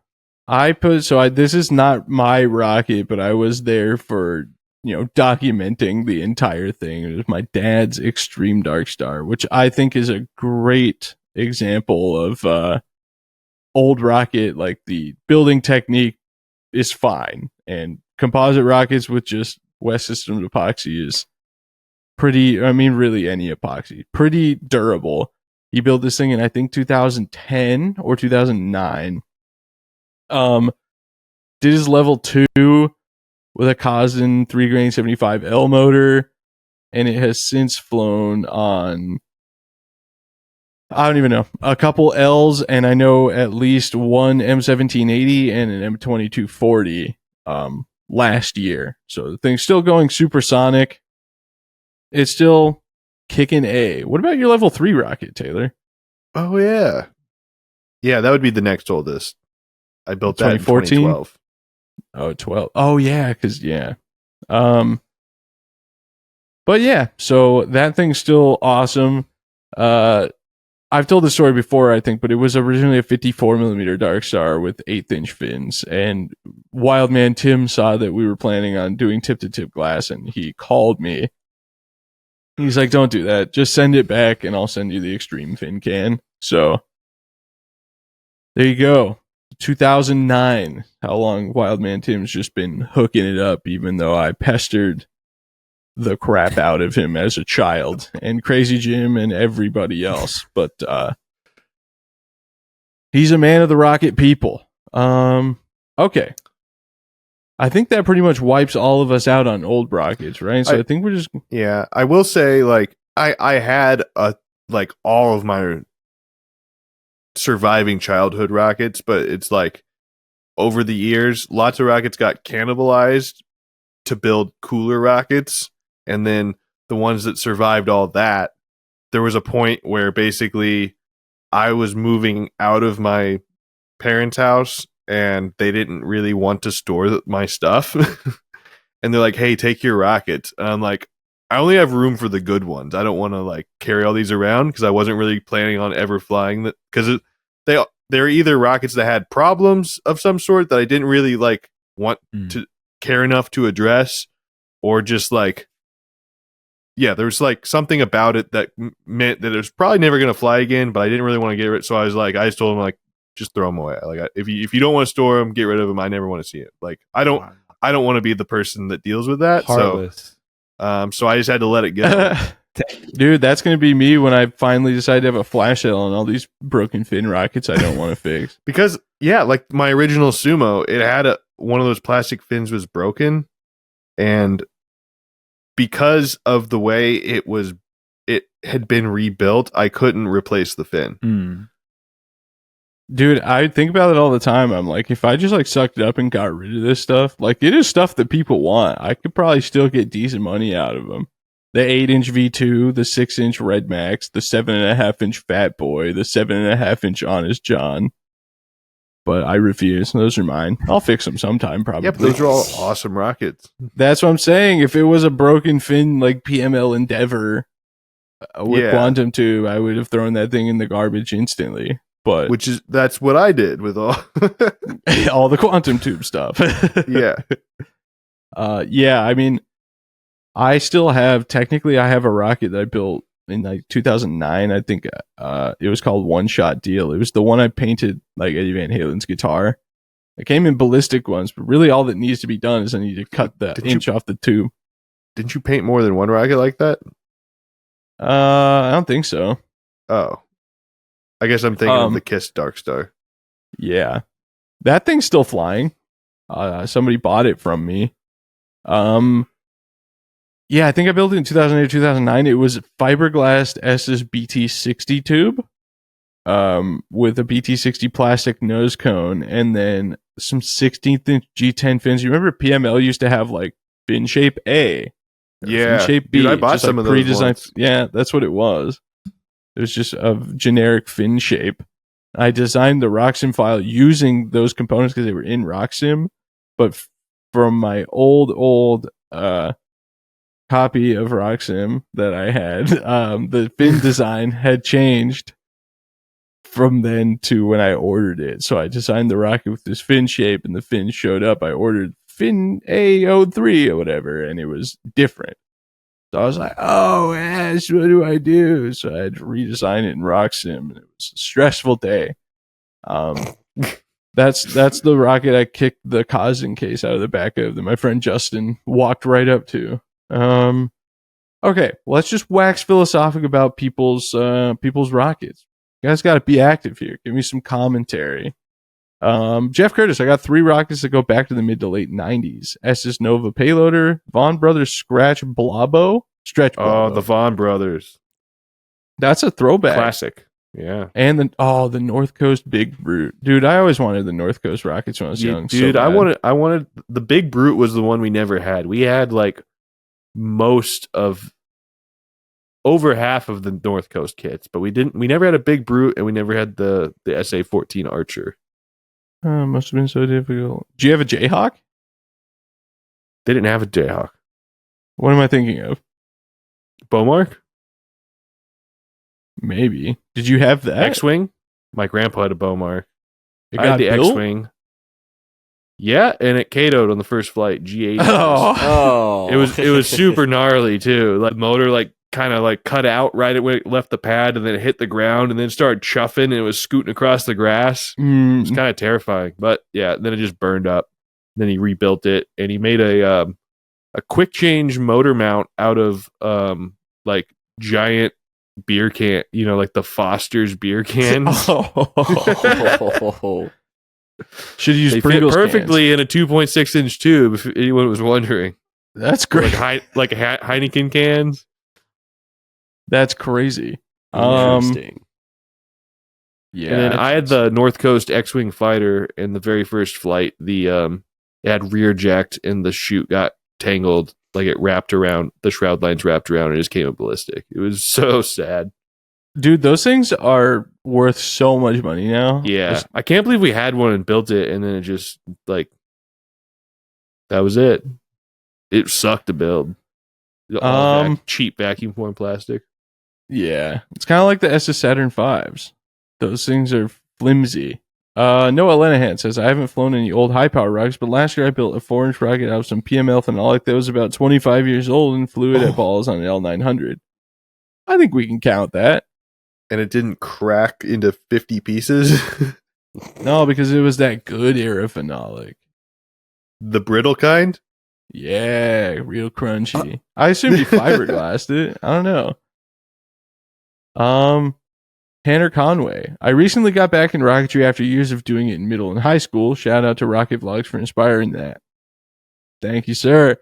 is not my rocket, but I was there for, documenting the entire thing. It was my dad's Extreme Darkstar, which I think is a great example of old rocket. Like, the building technique is fine, and composite rockets with just West Systems epoxy is pretty, really any epoxy, pretty durable. He built this thing in, I think, 2010 or 2009. Did his level 2 with a Kazan 3-grain 75L motor, and it has since flown on, I don't even know, a couple L's, and I know at least one M1780 and an M2240 last year. So the thing's still going supersonic. It's still kicking A. What about your level 3 rocket, Taylor? Oh yeah, yeah. That would be the next oldest. I built that in 2014? 2012. Oh, 12. Oh, yeah, because, yeah. But yeah, so that thing's still awesome. I've told this story before, I think, but it was originally a 54mm Darkstar with 1/8-inch fins. And Wildman Tim saw that we were planning on doing tip-to-tip glass, and he called me. He's like, don't do that. Just send it back, and I'll send you the extreme fin can. So there you go. 2009. How long Wildman Tim's just been hooking it up, even though I pestered the crap out of him as a child, and Crazy Jim and everybody else. But he's a man of the rocket people. Okay. I think that pretty much wipes all of us out on old rockets, right? So I think we're just... Yeah, I will say, like, I had all of my surviving childhood rockets, but it's like over the years, lots of rockets got cannibalized to build cooler rockets, and then the ones that survived all that, there was a point where basically I was moving out of my parents' house and they didn't really want to store my stuff. And they're like, "Hey, take your rockets." And I'm like, "I only have room for the good ones. I don't want to like carry all these around because I wasn't really planning on ever flying that because they're either rockets that had problems of some sort that I didn't really like want to care enough to address, or just like, yeah, there's like something about it that meant that it was probably never going to fly again, but I didn't really want to get rid. So I was like, I just told them like, just throw them away. Like, if you don't want to store them, get rid of them. I never want to see it. Like, I don't want to be the person that deals with that. Heartless. So I just had to let it go. Dude, that's going to be me when I finally decide to have a flash sale on all these broken fin rockets I don't want to fix. Because, yeah, like my original Sumo, it had one of those plastic fins was broken. And because of the way it had been rebuilt, I couldn't replace the fin. Dude, I think about it all the time. I'm like, if I just like sucked it up and got rid of this stuff, like it is stuff that people want. I could probably still get decent money out of them. The 8-inch V2, the 6-inch Red Max, the 7.5-inch Fat Boy, the 7.5-inch Honest John. But I refuse. Those are mine. I'll fix them sometime, probably. Yeah, but those are all awesome rockets. That's what I'm saying. If it was a broken fin like PML Endeavor with Quantum Tube, I would have thrown that thing in the garbage instantly. But that's what I did with all all the Quantum Tube stuff. Yeah. Yeah, I mean, I still have, technically, I have a rocket that I built in like 2009. I think it was called One Shot Deal. It was the one I painted like Eddie Van Halen's guitar. It came in ballistic ones, but really all that needs to be done is I need to cut the inch off the tube. Didn't you paint more than one rocket like that? I don't think so. Oh. I guess I'm thinking of the Kiss Darkstar. Yeah. That thing's still flying. Somebody bought it from me. Yeah, I think I built it in 2008, 2009. It was fiberglass S's BT60 tube with a BT60 plastic nose cone and then some 16th inch G10 fins. You remember PML used to have like fin shape A? Yeah. Fin shape B. Dude, I bought some like of those pre-designed. ones. Yeah, that's what it was. It was just a generic fin shape. I designed the Roxim file using those components because they were in Roxim, but from my old copy of Roxim that I had, the fin design had changed from then to when I ordered it. So I designed the rocket with this fin shape, and the fin showed up. I ordered fin A03 or whatever, and it was different. So I was like, "Oh, Ash, what do I do?" So I had to redesign it in Roxim, and it was a stressful day. That's the rocket I kicked the Kazan case out of the back of that my friend Justin walked right up to. Okay, let's just wax philosophic about people's rockets. You guys got to be active here. Give me some commentary. Jeff Curtis, I got 3 rockets that go back to the mid to late 90s. SS Nova payloader, Vaughn Brothers Stretch Blabo. Oh, the Vaughn Brothers. That's a throwback. Classic. Yeah. And the North Coast Big Brute. Dude, I always wanted the North Coast rockets when I was young. Dude, so I wanted the Big Brute was the one we never had. We had like over half of the North Coast kits, but we never had a Big Brute, and we never had the SA-14 Archer. Must have been so difficult. Do you have a Jayhawk? They didn't have a Jayhawk. What am I thinking of? Beaumark? Maybe. Did you have that? X-Wing? My grandpa had a Beaumark. It I had got the built? X-Wing. Yeah, and it KO'd on the first flight, G8. Oh. It was super gnarly too. Like motor like kind of like cut out right when it left the pad, and then it hit the ground, and then started chuffing, and it was scooting across the grass. It was kind of terrifying. But yeah, then it just burned up. Then he rebuilt it, and he made a quick change motor mount out of like giant beer can, like the Foster's beer cans. Should use They Pringles fit perfectly in a 2.6 inch tube, if anyone was wondering. That's great. Like Heineken cans. That's crazy. Interesting. Yeah. And then I had the North Coast X-Wing fighter in the very first flight. It had rear jacked, and the chute got tangled, like it wrapped around, the shroud lines wrapped around, and it just came up ballistic. It was so sad. Dude, those things are worth so much money now. Yeah, I can't believe we had one and built it, and then it just like that was it. It sucked to build. All cheap vacuum form plastic. Yeah, it's kind of like the SS Saturn Vs. Those things are flimsy. Noah Lenahan says, I haven't flown any old high power rockets, but last year I built a 4-inch rocket out of some PML phenolic that was about 25 years old and flew it at balls on an L900. I think we can count that. And it didn't crack into 50 pieces. No, because it was that good era phenolic. The brittle kind? Yeah, real crunchy. I assume you fiberglassed it. I don't know. Tanner Conway. I recently got back in rocketry after years of doing it in middle and high school. Shout out to Rocket Vlogs for inspiring that. Thank you, sir.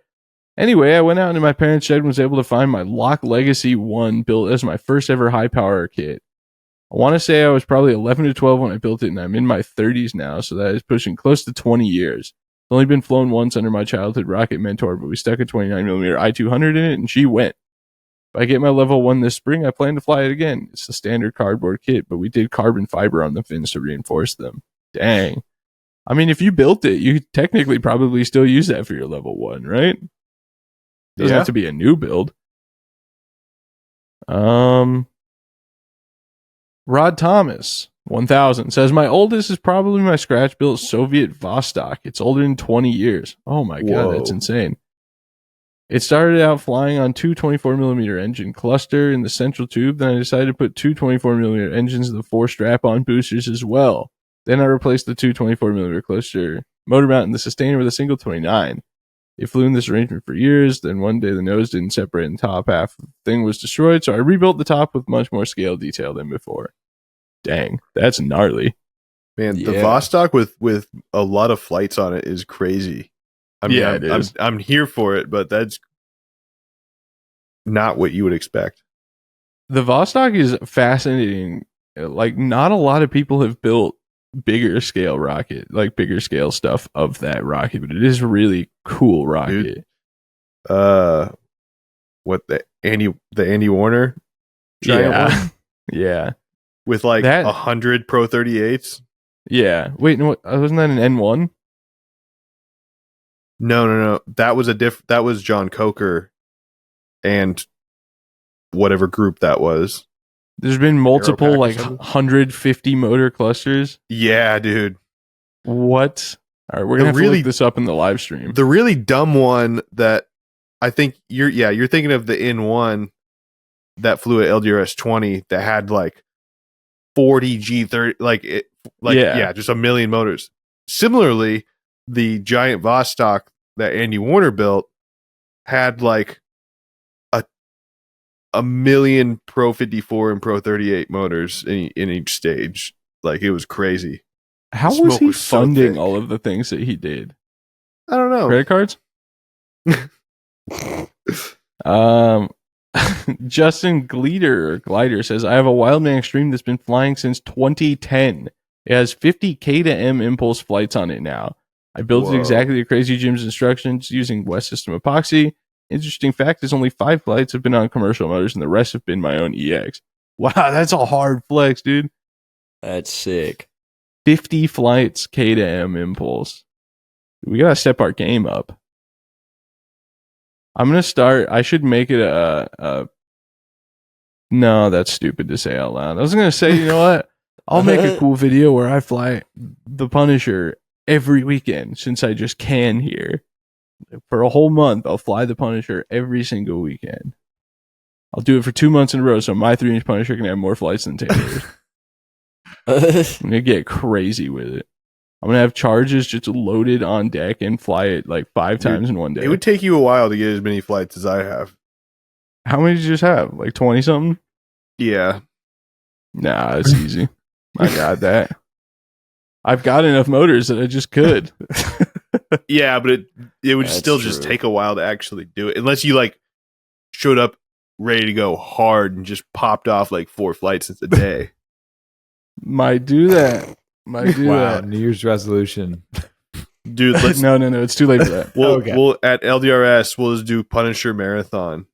Anyway, I went out into my parents' shed and was able to find my Lock Legacy 1 built as my first ever high power kit. I want to say I was probably 11 to 12 when I built it, and I'm in my 30s now, so that is pushing close to 20 years. It's only been flown once under my childhood rocket mentor, but we stuck a 29mm I-200 in it, and she went. If I get my level 1 this spring, I plan to fly it again. It's the standard cardboard kit, but we did carbon fiber on the fins to reinforce them. Dang. I mean, if you built it, you could technically probably still use that for your level 1, right? Doesn't have to be a new build. Rod Thomas, 1000, says, my oldest is probably my scratch-built Soviet Vostok. It's older than 20 years. Oh my God, that's insane. It started out flying on two 24mm engine cluster in the central tube. Then I decided to put two 24mm engines in the 4 strap-on boosters as well. Then I replaced the two 24mm cluster motor mount in the sustainer with a single 29. It flew in this arrangement for years. Then one day the nose didn't separate and the top half of the thing was destroyed, so I rebuilt the top with much more scale detail than before. Dang, that's gnarly. Man, the Vostok with a lot of flights on it is crazy. I mean, it is. I'm here for it, but that's not what you would expect. The Vostok is fascinating. Like, not a lot of people have built bigger scale rocket, like bigger scale stuff of that rocket, but it is a really cool rocket. Dude, what the Andy Warner giant one? Yeah. With like 100 Pro 38s? Yeah. Wait, no, wasn't that an N1? No. That was that was John Coker and whatever group that was. There's been multiple like 150 motor clusters. Yeah, dude. What? All right, we're gonna have to look this up in the live stream. The really dumb one that I think you're thinking of, the N1 that flew at LDRS 20 that had like 40 G30, just a million motors. Similarly, the giant Vostok that Andy Warner built had like a million Pro 54 and Pro 38 motors in each stage. Like, it was crazy. How was he funding all of the things that he did? I don't know. Credit cards? Justin Glider says, I have a Wildman Extreme that's been flying since 2010. It has 50 K to M impulse flights on it now. I built it exactly to Crazy Jim's instructions using West System epoxy. Interesting fact is only 5 flights have been on commercial motors and the rest have been my own EX. Wow, that's a hard flex, dude. That's sick. 50 flights K to M impulse. We gotta step our game up. I'm gonna start. I should make it no, that's stupid to say out loud. I was gonna say, you know what? I'll make a cool video where I fly the Punisher every weekend, since I just can here. For a whole month, I'll fly the Punisher every single weekend. I'll do it for 2 months in a row, so my 3-inch Punisher can have more flights than Taylor's. I'm gonna get crazy with it. I'm gonna have charges just loaded on deck and fly it like 5 times in one day. It would take you a while to get as many flights as I have. How many did you just have? Like 20 something? Yeah. Nah, it's easy. I got that. I've got enough motors that I just could. Yeah, but it would still just take a while to actually do it, unless you like showed up ready to go hard and just popped off like 4 flights a day. Might do that. New Year's resolution. Dude, let's no, it's too late for that. We'll at LDRS we'll just do Punisher marathon.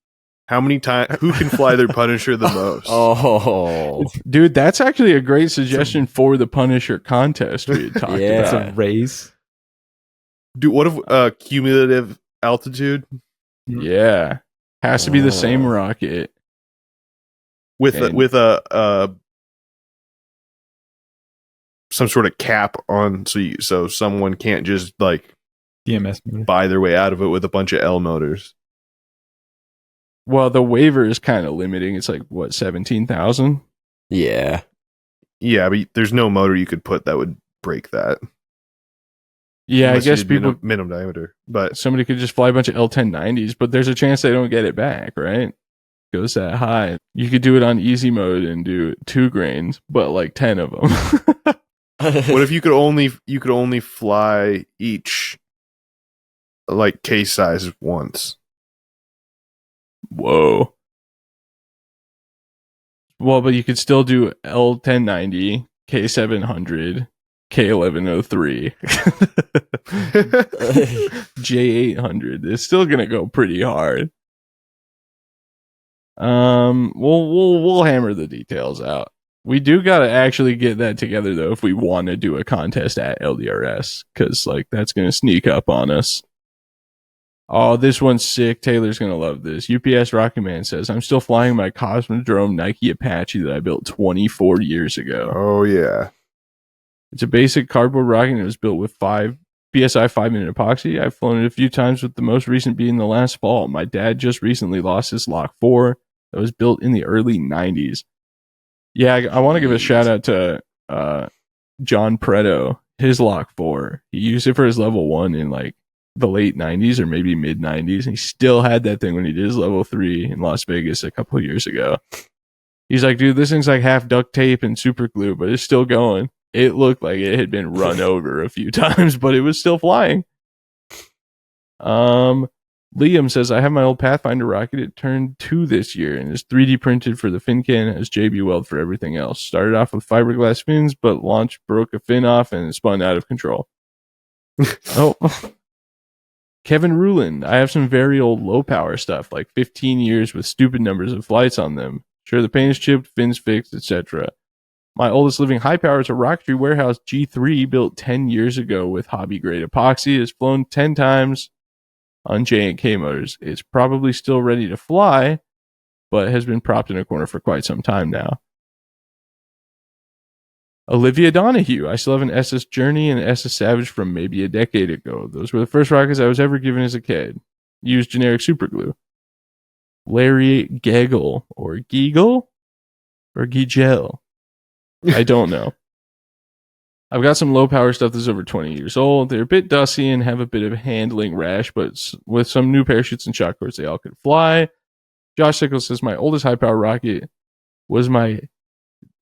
How many times? Who can fly their Punisher the most? Oh, Dude, that's actually a great suggestion for the Punisher contest we had talked Yeah. It's about. a race. Dude, what if cumulative altitude Yeah. Has to be the same Oh. rocket. with And- some sort of cap on, so someone can't just like DMS motor. buy their way out of it with a bunch of L motors. Well, the waiver is kind of limiting. It's like, what, 17,000? yeah. Yeah, but there's no motor you could put that would break that. Yeah, Unless I guess you did people, minimum diameter, but somebody could just fly a bunch of L1090s, but there's a chance they don't get it back, right? Goes that high. You could do it on easy mode and do 2 grains, but like 10 of them. what if you could only fly each like case size once? Whoa. Well, but you could still do L1090, K700, K1103, J800. It's still gonna go pretty hard. We'll hammer the details out. We do gotta actually get that together though if we want to do a contest at LDRS, because like that's gonna sneak up on us. Oh, this one's sick. Taylor's going to love this. UPS Rocket Man says, I'm still flying my Cosmodrome Nike Apache that I built 24 years ago. Oh yeah. It's a basic cardboard rocket and it was built with 5 PSI 5-minute epoxy. I've flown it a few times, with the most recent being the last fall. My dad just recently lost his Lock 4 that was built in the early 90s. Yeah, I want to give a shout out to John Preto, his Lock 4. He used it for his level 1 in like the late 90s or maybe mid 90s, and he still had that thing when he did his level 3 in Las Vegas a couple of years ago. He's like, dude, this thing's like half duct tape and super glue, but it's still going. It looked like it had been run over a few times, but it was still flying. Liam says, I have my old Pathfinder rocket. It turned 2 this year and is 3D printed for the fin can and has JB weld for everything else. Started off with fiberglass fins, but launch broke a fin off and it spun out of control. Oh, Kevin Rulin, I have some very old low power stuff, like 15 years with stupid numbers of flights on them. Sure, the paint is chipped, fins fixed, etc. My oldest living high power is a Rocketry Warehouse G3 built 10 years ago with hobby grade epoxy. It's flown 10 times on J&K motors. It's probably still ready to fly, but has been propped in a corner for quite some time now. Olivia Donahue, I still have an SS Journey and an SS Savage from maybe a decade ago. Those were the first rockets I was ever given as a kid. Used generic superglue. Larry Gagel, or Giegel, or Gigel. I don't know. I've got some low power stuff that's over 20 years old. They're a bit dusty and have a bit of handling rash, but with some new parachutes and shock cords, they all could fly. Josh Sickles says, my oldest high power rocket was my,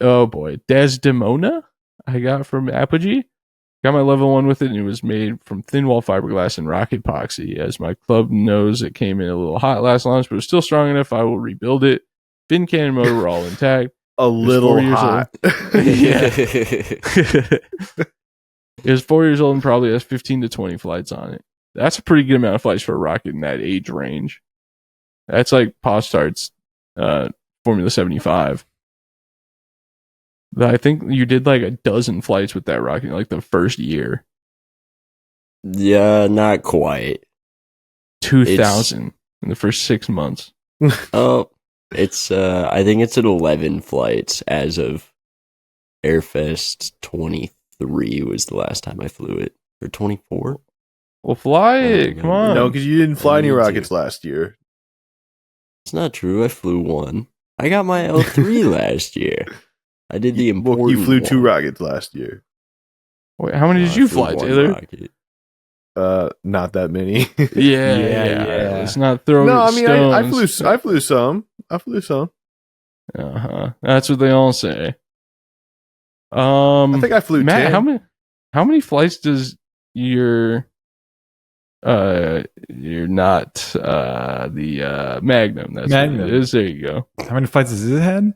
oh boy, Desdemona I got from Apogee. Got my level 1 with it, and it was made from thin wall fiberglass and rocket epoxy. As my club knows, it came in a little hot last launch, but it was still strong enough. I will rebuild it. Fin cannon motor were all intact. A little 4 years hot. Yeah. It was 4 years old and probably has 15 to 20 flights on it. That's a pretty good amount of flights for a rocket in that age range. That's like Postart's Formula 75. I think you did like a dozen flights with that rocket like the first year. Yeah, not quite. 2,000 in the first 6 months. Oh, it's I think it's at 11 flights as of Airfest 23 was the last time I flew it. Or 24? Well, fly it. Come on. No, because you didn't fly any need to. rockets last year. It's not true. I flew one. I got my L3 last year. I did the important Well, you flew 2 one. rockets last year. Wait, how many No, did I you flew fly, one Taylor? rocket. Not that many. Yeah. Let's not throw No, I mean I stones. flew some. I flew some. That's what they all say. I think I flew Matt, 10. how many flights does your you're not the Magnum? That's Magnum. what it is. There you go. How many flights has it had?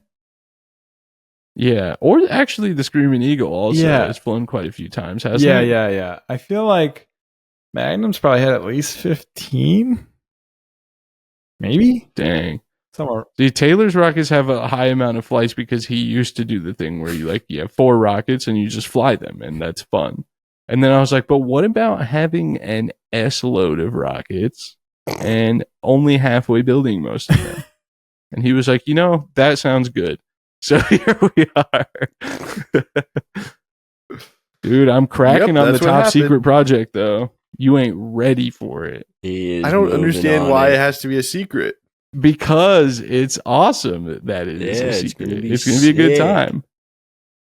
Yeah, or actually the Screaming Eagle also Yeah. has flown quite a few times, hasn't Yeah, it? yeah. I feel like Magnum's probably had at least 15. Maybe? Dang. Somewhere. See, Taylor's rockets have a high amount of flights because he used to do the thing where you have 4 rockets and you just fly them, and that's fun. And then I was like, but what about having an S load of rockets and only halfway building most of them? And he was like, that sounds good. So here we are. Dude, I'm cracking on the top secret project, though. You ain't ready for it. I don't understand why it has to be a secret. Because it's awesome that it is a secret. It's going to be a good time.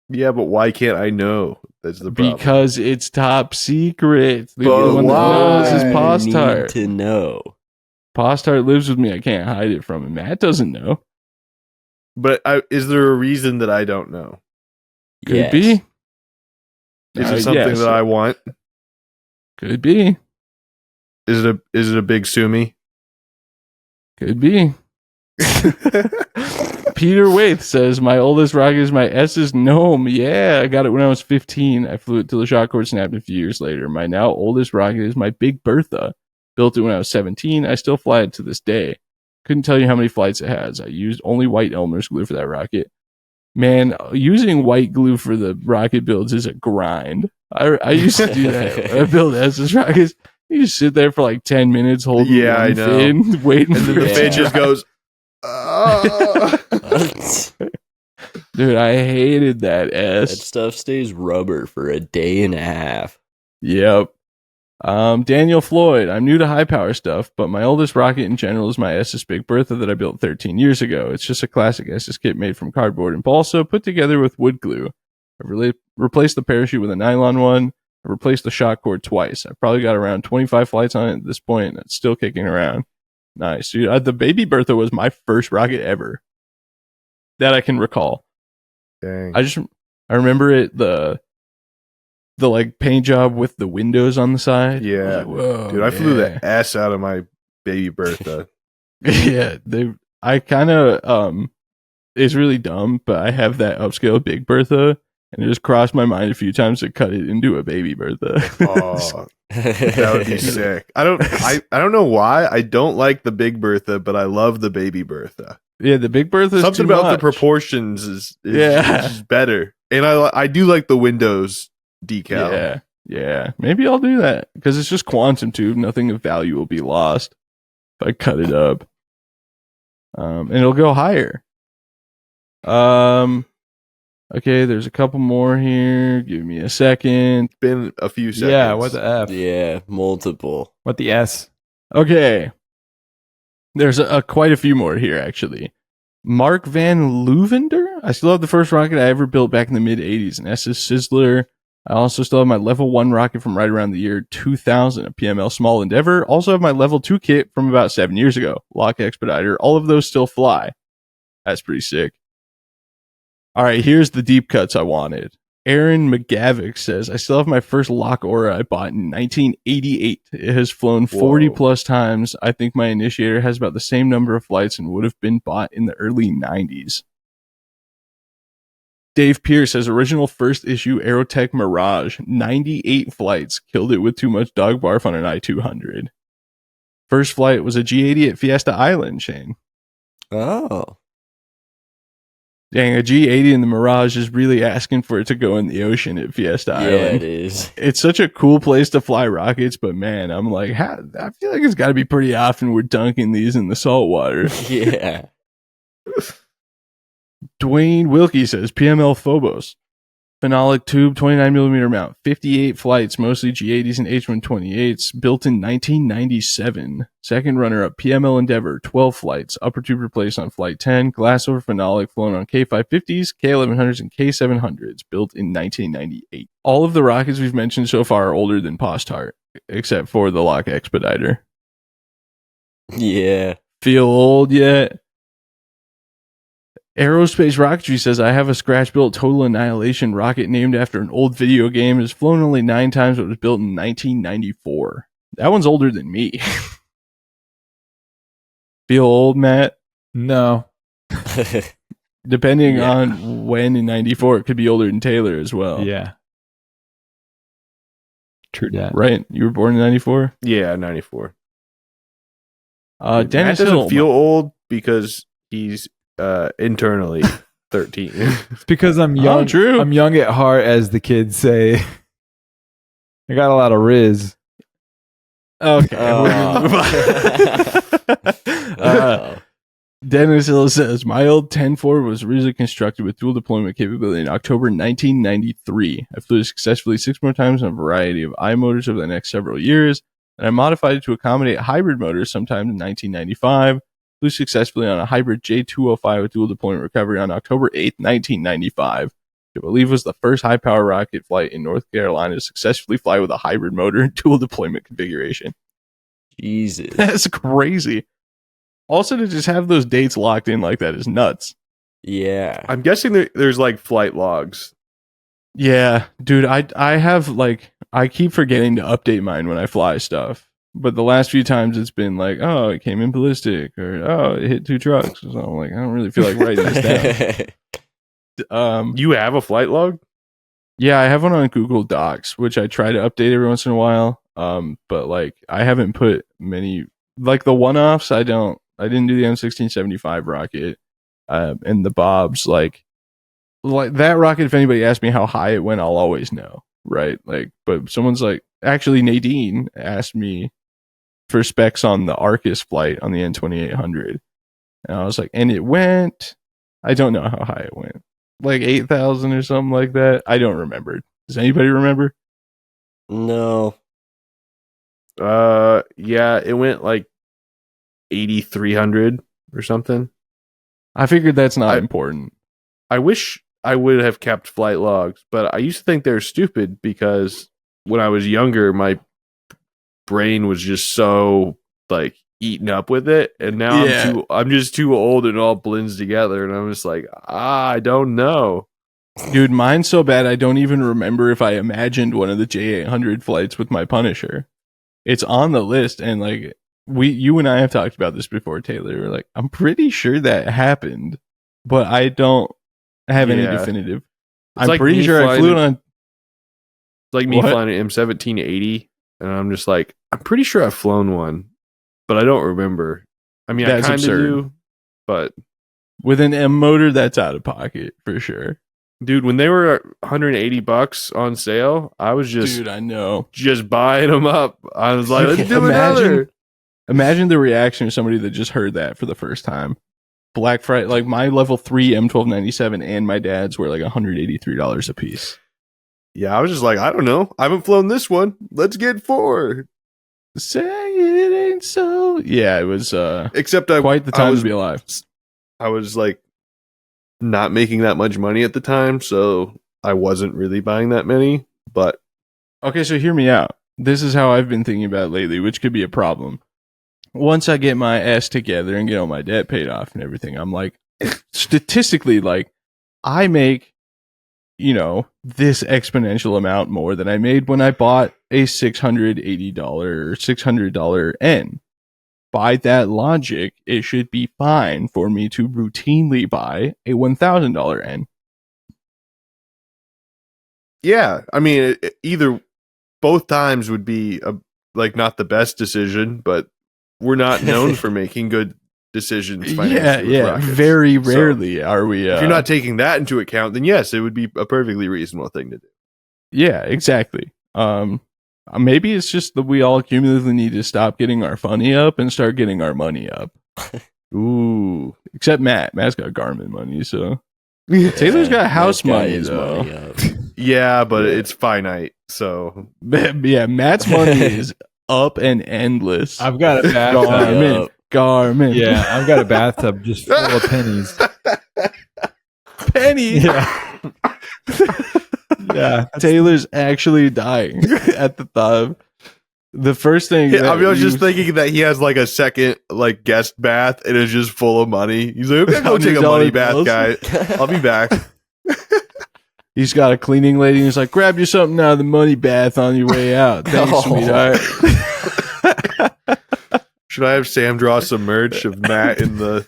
Yeah, but why can't I know? That's the problem. Because it's top secret. The But one that knows is Postart. Need to know. Postart lives with me. I can't hide it from him. Matt doesn't know. But is there a reason that I don't know? Could be. Is it something that I want? Could be. Is it a big sumi? Could be. Peter Waith says, my oldest rocket is my S's Gnome. Yeah, I got it when I was 15. I flew it till the shock cord snapped a few years later. My now oldest rocket is my Big Bertha. Built it when I was 17. I still fly it to this day. Couldn't tell you how many flights it has. I used only white Elmer's glue for that rocket. Man, using white glue for the rocket builds is a grind. I used to do that. I build S's rockets. You just sit there for like 10 minutes holding one fin, waiting and for then the fin just goes, Dude, I hated that S. That stuff stays rubber for a day and a half. Yep. Daniel Floyd, I'm new to high power stuff, but my oldest rocket in general is my SS Big Bertha that I built 13 years ago. It's just a classic SS kit made from cardboard and balsa put together with wood glue. I've replaced the parachute with a nylon one. I replaced the shock cord twice. I've probably got around 25 flights on it at this point, and it's still kicking around. Nice. Dude, the Baby Bertha was my first rocket ever that I can recall. Dang. I remember it, the like paint job with the windows on the side. Yeah. Like, whoa, dude, I flew the S out of my Baby Bertha. Yeah, I kind of it's really dumb, but I have that upscale Big Bertha, and it just crossed my mind a few times to cut it into a Baby Bertha. Oh, that would be sick. I don't know why I don't like the Big Bertha, but I love the Baby Bertha. Yeah, the Big Bertha is something too about much. the proportions is better, and I do like the Windows decal. Yeah. Maybe I'll do that because it's just quantum tube. Nothing of value will be lost if I cut it up. And it'll go higher. Okay, there's a couple more here. Give me a second. It's been a few seconds. Yeah, what the F? Yeah, multiple. What the S? Okay. There's quite a few more here, actually. Mark Van Leeuwender? I still have the first rocket I ever built back in the mid-'80s, an SS Sizzler. I also still have my level 1 rocket from right around the year 2000, a PML Small Endeavor. Also have my level 2 kit from about 7 years ago, Lock Expediter. All of those still fly. That's pretty sick. All right, here's the deep cuts I wanted. Aaron McGavick says, I still have my first Lock Aura I bought in 1988. It has flown 40 plus times. I think my initiator has about the same number of flights and would have been bought in the early 90s. Dave Pierce says, original first issue Aerotech Mirage, 98 flights, killed it with too much dog barf on an I-200. First flight was a G80 at Fiesta Island, Shane. Oh. Dang, a G80 in the Mirage is really asking for it to go in the ocean at Fiesta Island. Yeah, it is. It's such a cool place to fly rockets, but man, I'm like, I feel like it's got to be pretty often we're dunking these in the salt water. Yeah. Dwayne Wilkie says, PML Phobos. Phenolic tube, 29mm mount, 58 flights, mostly G80s and H128s, built in 1997. Second runner-up, PML Endeavor, 12 flights, upper tube replaced on flight 10, glass over phenolic, flown on K550s, K1100s, and K700s, built in 1998. All of the rockets we've mentioned so far are older than Postart, except for the Lock Expediter. Yeah. Feel old yet? Aerospace Rocketry says, I have a scratch-built Total Annihilation rocket named after an old video game. It was flown only 9 times, but it was built in 1994. That one's older than me. Feel old, Matt? No. Depending on when in 94, it could be older than Taylor as well. Yeah. True that. Right? You were born in 94? Yeah, 94. Dennis Matt doesn't Hill. feel old because he's internally 13. It's because I'm young. True. I'm young at heart, as the kids say. I got a lot of riz. Okay. we're gonna move on. Dennis Hill says, my old 10-4 was originally constructed with dual deployment capability in October 1993. I flew it successfully 6 more times on a variety of I-motors over the next several years, and I modified it to accommodate hybrid motors sometime in 1995. Flew successfully on a hybrid J205 with dual deployment recovery on October 8th, 1995. Which I believe was the first high-power rocket flight in North Carolina to successfully fly with a hybrid motor and dual deployment configuration. Jesus. That's crazy. Also, to just have those dates locked in like that is nuts. Yeah. I'm guessing there's like flight logs. Yeah, dude, I have like, I keep forgetting to update mine when I fly stuff. But the last few times it's been like, oh, it came in ballistic, or oh, it hit 2 trucks. So I'm like, I don't really feel like writing this down. You have a flight log? Yeah, I have one on Google Docs, which I try to update every once in a while. But like, I haven't put many, like the one-offs. I didn't do the M1675 rocket, and the Bobs. Like that rocket. If anybody asks me how high it went, I'll always know, right? Like, but someone's like, actually, Nadine asked me for specs on the Arcus flight on the N2800, and I was like, and it went. I don't know how high it went, like 8,000 or something like that. I don't remember. Does anybody remember? No. Yeah, it went like 8,300 or something. I figured that's not important. I wish I would have kept flight logs, but I used to think they're stupid because when I was younger, my brain was just so like eaten up with it, and now I'm just too old and it all blends together, and I'm just like, I don't know. Dude, mine's so bad I don't even remember if I imagined one of the J800 flights with my Punisher. It's on the list, and like you and I have talked about this before, Taylor. We're like, I'm pretty sure that happened, but I don't have any definitive. It's I'm like pretty sure I flew it on. It's like me flying an M1780, and I'm just like, I'm pretty sure I've flown one, but I don't remember. I mean, That's I kind of absurd. do, but With an M motor, that's out of pocket for sure. dude, when they were $180 on sale, I was Dude, I know. just buying them up. I was like, let's do another. Imagine the reaction of somebody that just heard that for the first time. Black Friday, like my level 3 M1297 and my dad's were like $183 a piece. Yeah, I was just like, I don't know. I haven't flown this one. Let's get 4. Say it ain't so. Yeah, it was Except quite the time to be alive. I was like not making that much money at the time, so I wasn't really buying that many. But okay, so hear me out. This is how I've been thinking about it lately, which could be a problem. Once I get my ass together and get all my debt paid off and everything, I'm like, statistically, like, I make, this exponential amount more than I made when I bought a $680 or $600 N. By that logic, it should be fine for me to routinely buy a $1,000 N. yeah, I mean, both times would be not the best decision, but we're not known for making good decisions financially. Yeah, very rarely are we. If you're not taking that into account, then yes, it would be a perfectly reasonable thing to do. Yeah, exactly. Maybe it's just that we all cumulatively need to stop getting our funny up and start getting our money up. Ooh, except Matt. Matt's got Garmin money, so Taylor's got house money though. Yeah, but it's finite. So yeah, Matt's money is up and endless. I've got a bathtub. Garmin. Yeah, I've got a bathtub just full of pennies. Penny. Yeah. Yeah. Taylor's actually dying at the thought. The first thing I was just thinking that he has like a second like guest bath and it's just full of money. He's like, okay, go take a money bath, guy. I'll be back. He's got a cleaning lady and he's like, grab you something out of the money bath on your way out. Thanks, sweetheart. Should I have Sam draw some merch of Matt in the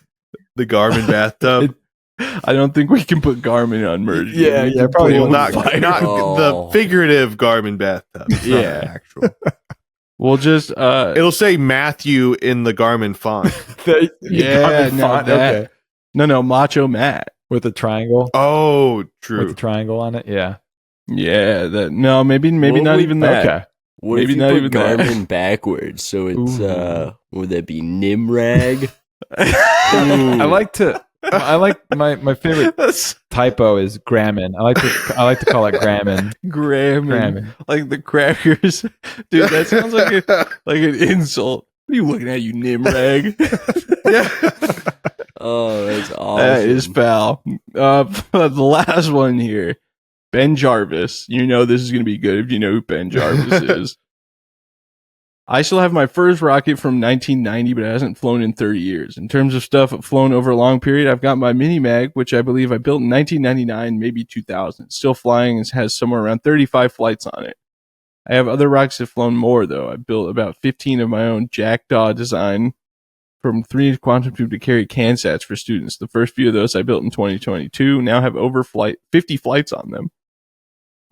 Garmin bathtub? I don't think we can put Garmin on merch. Yeah, probably not the figurative Garmin bathtub. Yeah, actual. We'll just it'll say Matthew in the Garmin font. Yeah, no, that. Okay. No, Macho Matt. with a triangle. Oh, With true. the triangle on it. Yeah. Yeah, maybe What not would- even that. Okay. What Maybe if you not put even that. Garmin backwards? So it's Ooh. would that be Nimrag? I like my favorite That's typo is Grammin. I like to call it Grammin. Graham, Grammin. like the crackers, dude. That sounds like an insult. What are you looking at, you Nimrag? Oh, that's awesome. That is foul. The last one here, Ben Jarvis. You know this is going to be good if you know who Ben Jarvis is. I still have my first rocket from 1990, but it hasn't flown in 30 years. In terms of stuff flown over a long period, I've got my mini mag, which I believe I built in 1999, maybe 2000. It's still flying and has somewhere around 35 flights on it. I have other rockets that have flown more, though. I built about 15 of my own Jackdaw design from 3-inch quantum tube to carry CanSats for students. The first few of those I built in 2022 now have over 50 flights on them.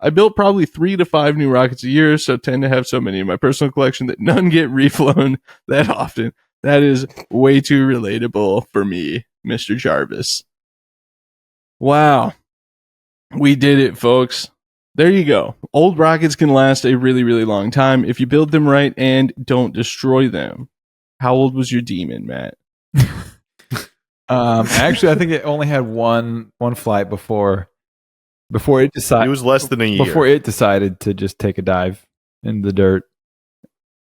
I built probably 3 to 5 new rockets a year, so tend to have so many in my personal collection that none get reflown that often. That is way too relatable for me, Mr. Jarvis. Wow. We did it, folks. There you go. Old rockets can last a really, really long time if you build them right and don't destroy them. How old was your demon, Matt? Actually, I think it only had one flight before it decided. It was less than a year. Before it decided to just take a dive in the dirt.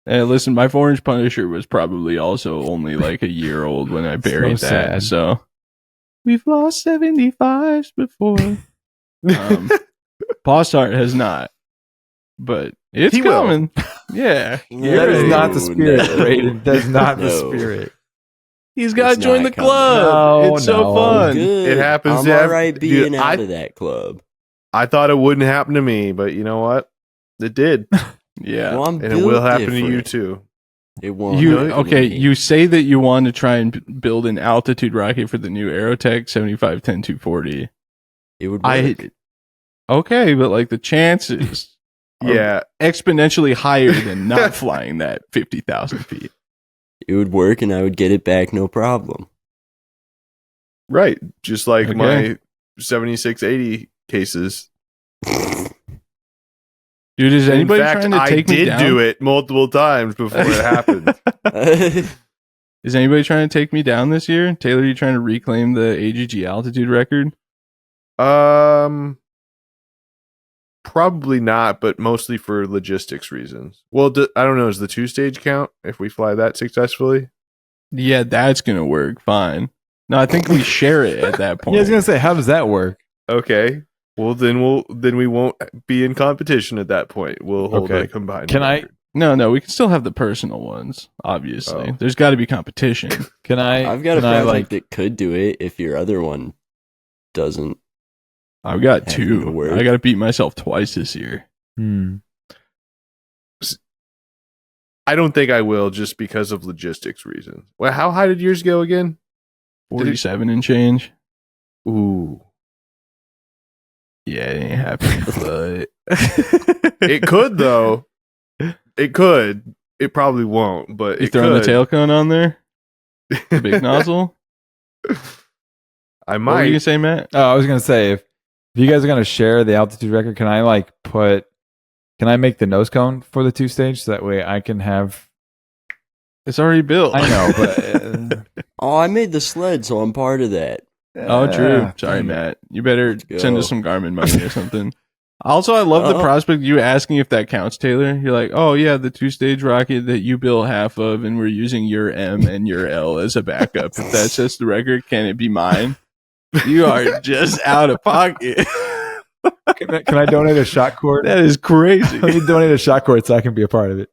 Listen, my 4-inch Punisher was probably also only like a year old when I buried So that. sad. So we've lost 75s before. Pawstart has not, but it's He will. coming. Yeah, That is not the spirit, No. Braden. That's not the No. spirit. he's got to It's join the not coming. club. No, it's so no. fun. Good. It happens I'm to all right being dude, out of that club. I thought it wouldn't happen to me, but you know what? It did. Yeah. Well, I'm And it will built happen to you different. too. It won't. You happen to okay? me. You say that you want to try and build an altitude rocket for the new Aerotech 7510-240. It would work. Okay, but like the chances are Yeah. exponentially higher than not flying that 50,000 feet. It would work, and I would get it back, no problem. Right. Just like Okay. my 7680 cases. Dude, is In anybody fact, trying to I take me did down? do it multiple times before it happened. Is anybody trying to take me down this year? Taylor, are you trying to reclaim the AGG altitude record? Probably not, but mostly for logistics reasons. Well, I don't know. Does the 2-stage count if we fly that successfully? Yeah, that's gonna work fine. No, I think we share it at that point. Yeah, I was gonna say, how does that work? Okay. Well, then we won't be in competition at that point. We'll hold Okay. a combined. Can I- record. No, we can still have the personal ones. Obviously, Oh. there's got to be competition. Can I? I've got a can I, project that could do it if your other one doesn't. I've got Having to 2. work. I got to beat myself twice this year. I don't think I will, just because of logistics reasons. Well, how high did yours go again? 47 and change. Ooh, Yeah, it ain't happening. But it could though. It could. It probably won't, but You it throwing could. the tail cone on there? The big nozzle? I What were you might. gonna say, Matt? Oh, I was gonna say if you guys are gonna share the altitude record, can I make the nose cone for the 2-stage so that way I can have? It's already built. I know, but Oh, I made the sled, so I'm part of that. Oh, true. Ah, Sorry, dang it. Matt. You better Let's go. send us some Garmin money or something. Also, I love the Oh. prospect of you asking if that counts, Taylor. You're like, oh, yeah, the 2-stage rocket that you built half of, and we're using your M and your L as a backup. If that sets the record, can it be mine? You are just out of pocket. Can I donate a shot cord? That is crazy. Let me donate a shot cord so I can be a part of it.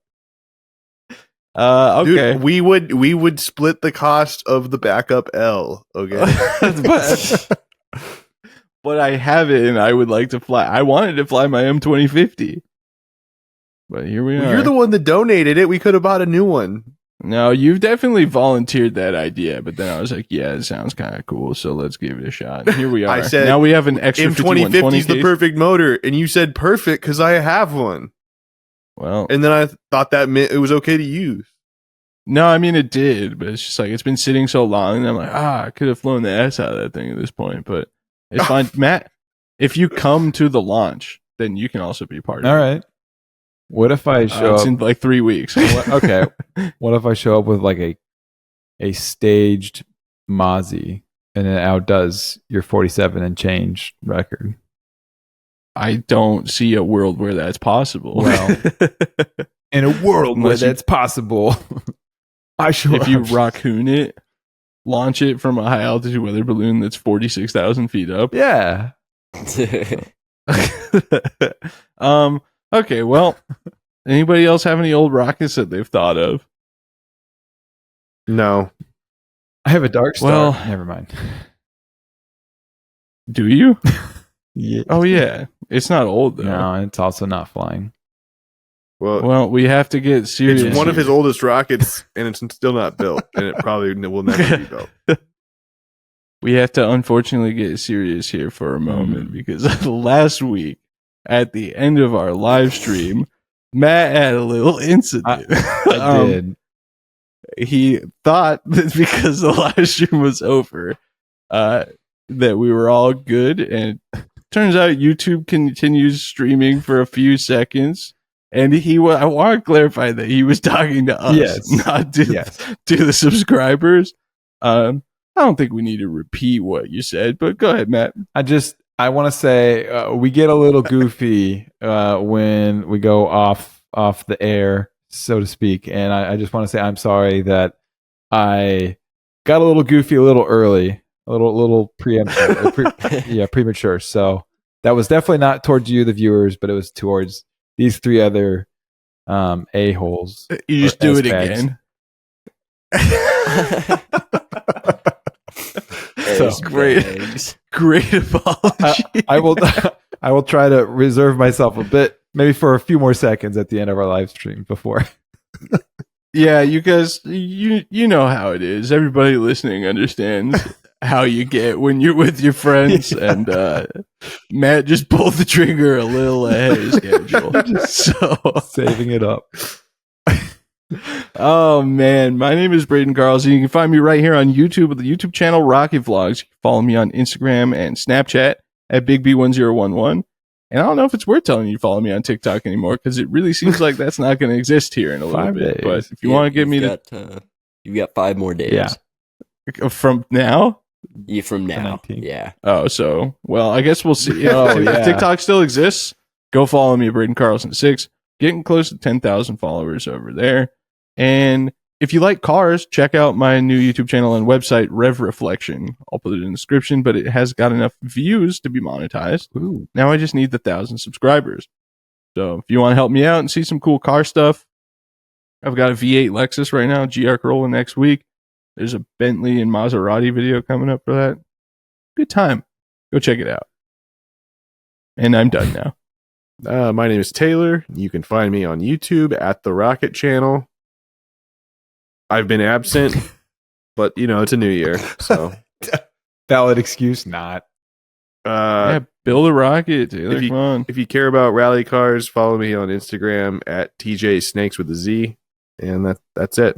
Okay. Dude, we would split the cost of the backup L. Okay. But I have it, and I would like to fly. I wanted to fly my M2050. But here we are. You're the one that donated it. We could have bought a new one. No, you've definitely volunteered that idea, but then I was like, yeah, it sounds kind of cool, so let's give it a shot. And here we are. I said, now we have an extra M2050 5120 is the case. perfect motor, and you said perfect because I have one. Well, And then I thought that meant it was okay to use. No, I mean it did, but it's just like it's been sitting so long, and I'm like, I could have flown the ass out of that thing at this point, but it's fine. Matt, if you come to the launch, then you can also be part of All it. right. What if I show It's up? in like 3 weeks. Okay. What if I show up with like a staged Mozzie and it outdoes your 47 and change record? I don't see a world where that's possible. Well, in a world where Unless you- that's possible, I show if up. you raccoon it, launch it from a high altitude weather balloon that's 46,000 feet up. Yeah. Okay, well, anybody else have any old rockets that they've thought of? No. I have a Darkstar. Well- Never mind. Do you? Yeah. Oh yeah, it's not old though. No, it's also not flying. Well, Well, we have to get serious. it's one of his here. oldest rockets, and it's still not built, and it probably will never be built. We have to unfortunately get serious here for a moment because last week at the end of our live stream, Matt had a little incident. I did. He thought that because the live stream was over, that we were all good, and turns out YouTube continues streaming for a few seconds. And I want to clarify that he was talking to us, Yes. not to, Yes. to the subscribers. I don't think we need to repeat what you said, but go ahead, Matt. I want to say we get a little goofy when we go off the air, so to speak. And I just want to say I'm sorry that I got a little goofy a little early, a little premature. So that was definitely not towards you, the viewers, but it was towards these three other a-holes. You just Or do it S-bags. again. So Great apology. I will try to reserve myself a bit, maybe for a few more seconds at the end of our live stream before. Yeah, you guys, you know how it is. Everybody listening understands how you get when you're with your friends, and Matt just pulled the trigger a little ahead of schedule. So, Saving it up. oh man, my name is Braden Carlson. You can find me right here on YouTube with the YouTube channel Rocket Vlogs. You can follow me on Instagram and Snapchat at BigB1011. And I don't know if it's worth telling you to follow me on TikTok anymore because it really seems like that's not going to exist here in a little 5 bit. days. But if you want to give me you've got 5 more days. Yeah. from now, From now. 19th. Yeah. oh, so well, I guess we'll see. Oh, If yeah. TikTok still exists, go follow me, Braden Carlson 6. Getting close to 10,000 followers over there. And if you like cars, check out my new YouTube channel and website, Rev Reflection. I'll put it in the description, but it has got enough views to be monetized. Ooh. Now I just need the 1,000 subscribers. So if you want to help me out and see some cool car stuff, I've got a V8 Lexus right now, GR Corolla next week. There's a Bentley and Maserati video coming up for that. Good time. Go check it out. And I'm done now. My name is Taylor. You can find me on YouTube at The Rocket Channel. I've been absent, but it's a new year, so Valid excuse, not. Yeah, build a rocket, Taylor. if you- Come on. if you care about rally cars, follow me on Instagram at TJ Snakes with a Z, and that's it.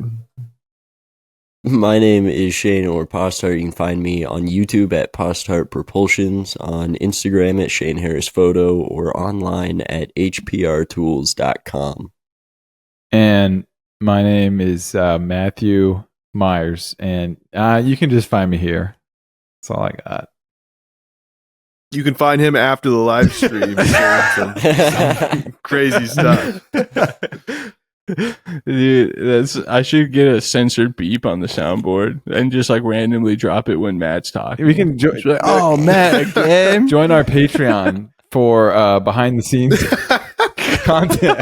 My name is Shane or Postart. You can find me on YouTube at Postart Propulsions, on Instagram at Shane Harris Photo, or online at hprtools.com. And my name is Matthew Myers, and you can just find me here. That's all I got. You can find him after the live stream doing some crazy stuff. Dude, I should get a censored beep on the soundboard and just like randomly drop it when Matt's talking. We can Just be like, oh, Matt again. join our Patreon for behind the scenes content.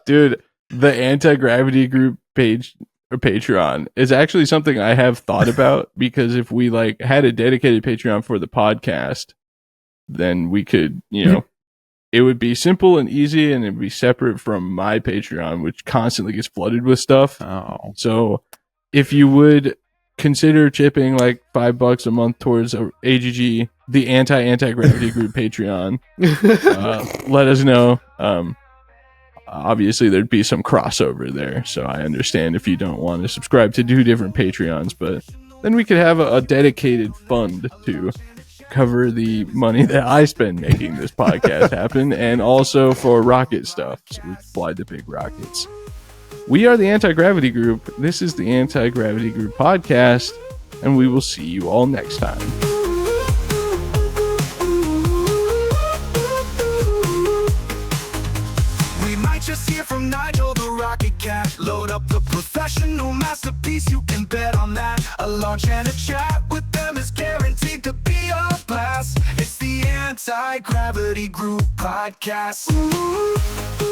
Dude, the anti-gravity group page or Patreon is actually something I have thought about, because if we like had a dedicated Patreon for the podcast, then we could, it would be simple and easy, and it'd be separate from my Patreon, which constantly gets flooded with stuff. Oh, So if you would consider chipping like $5 a month towards AGG, the anti-gravity group Patreon, let us know. obviously there'd be some crossover there. So I understand if you don't want to subscribe to 2 different Patreons, but then we could have a dedicated fund to cover the money that I spend making this podcast happen, and also for rocket stuff. So we fly the big rockets. We are the Anti-Gravity Group. This is the Anti-Gravity Group podcast, and we will see you all next time. We might just hear from Nigel the Rocket Cat. Load up the professional masterpiece, you can bet on that. A launch and a chat with them is guaranteed to be a blast. It's the Anti-Gravity Group podcast. Ooh.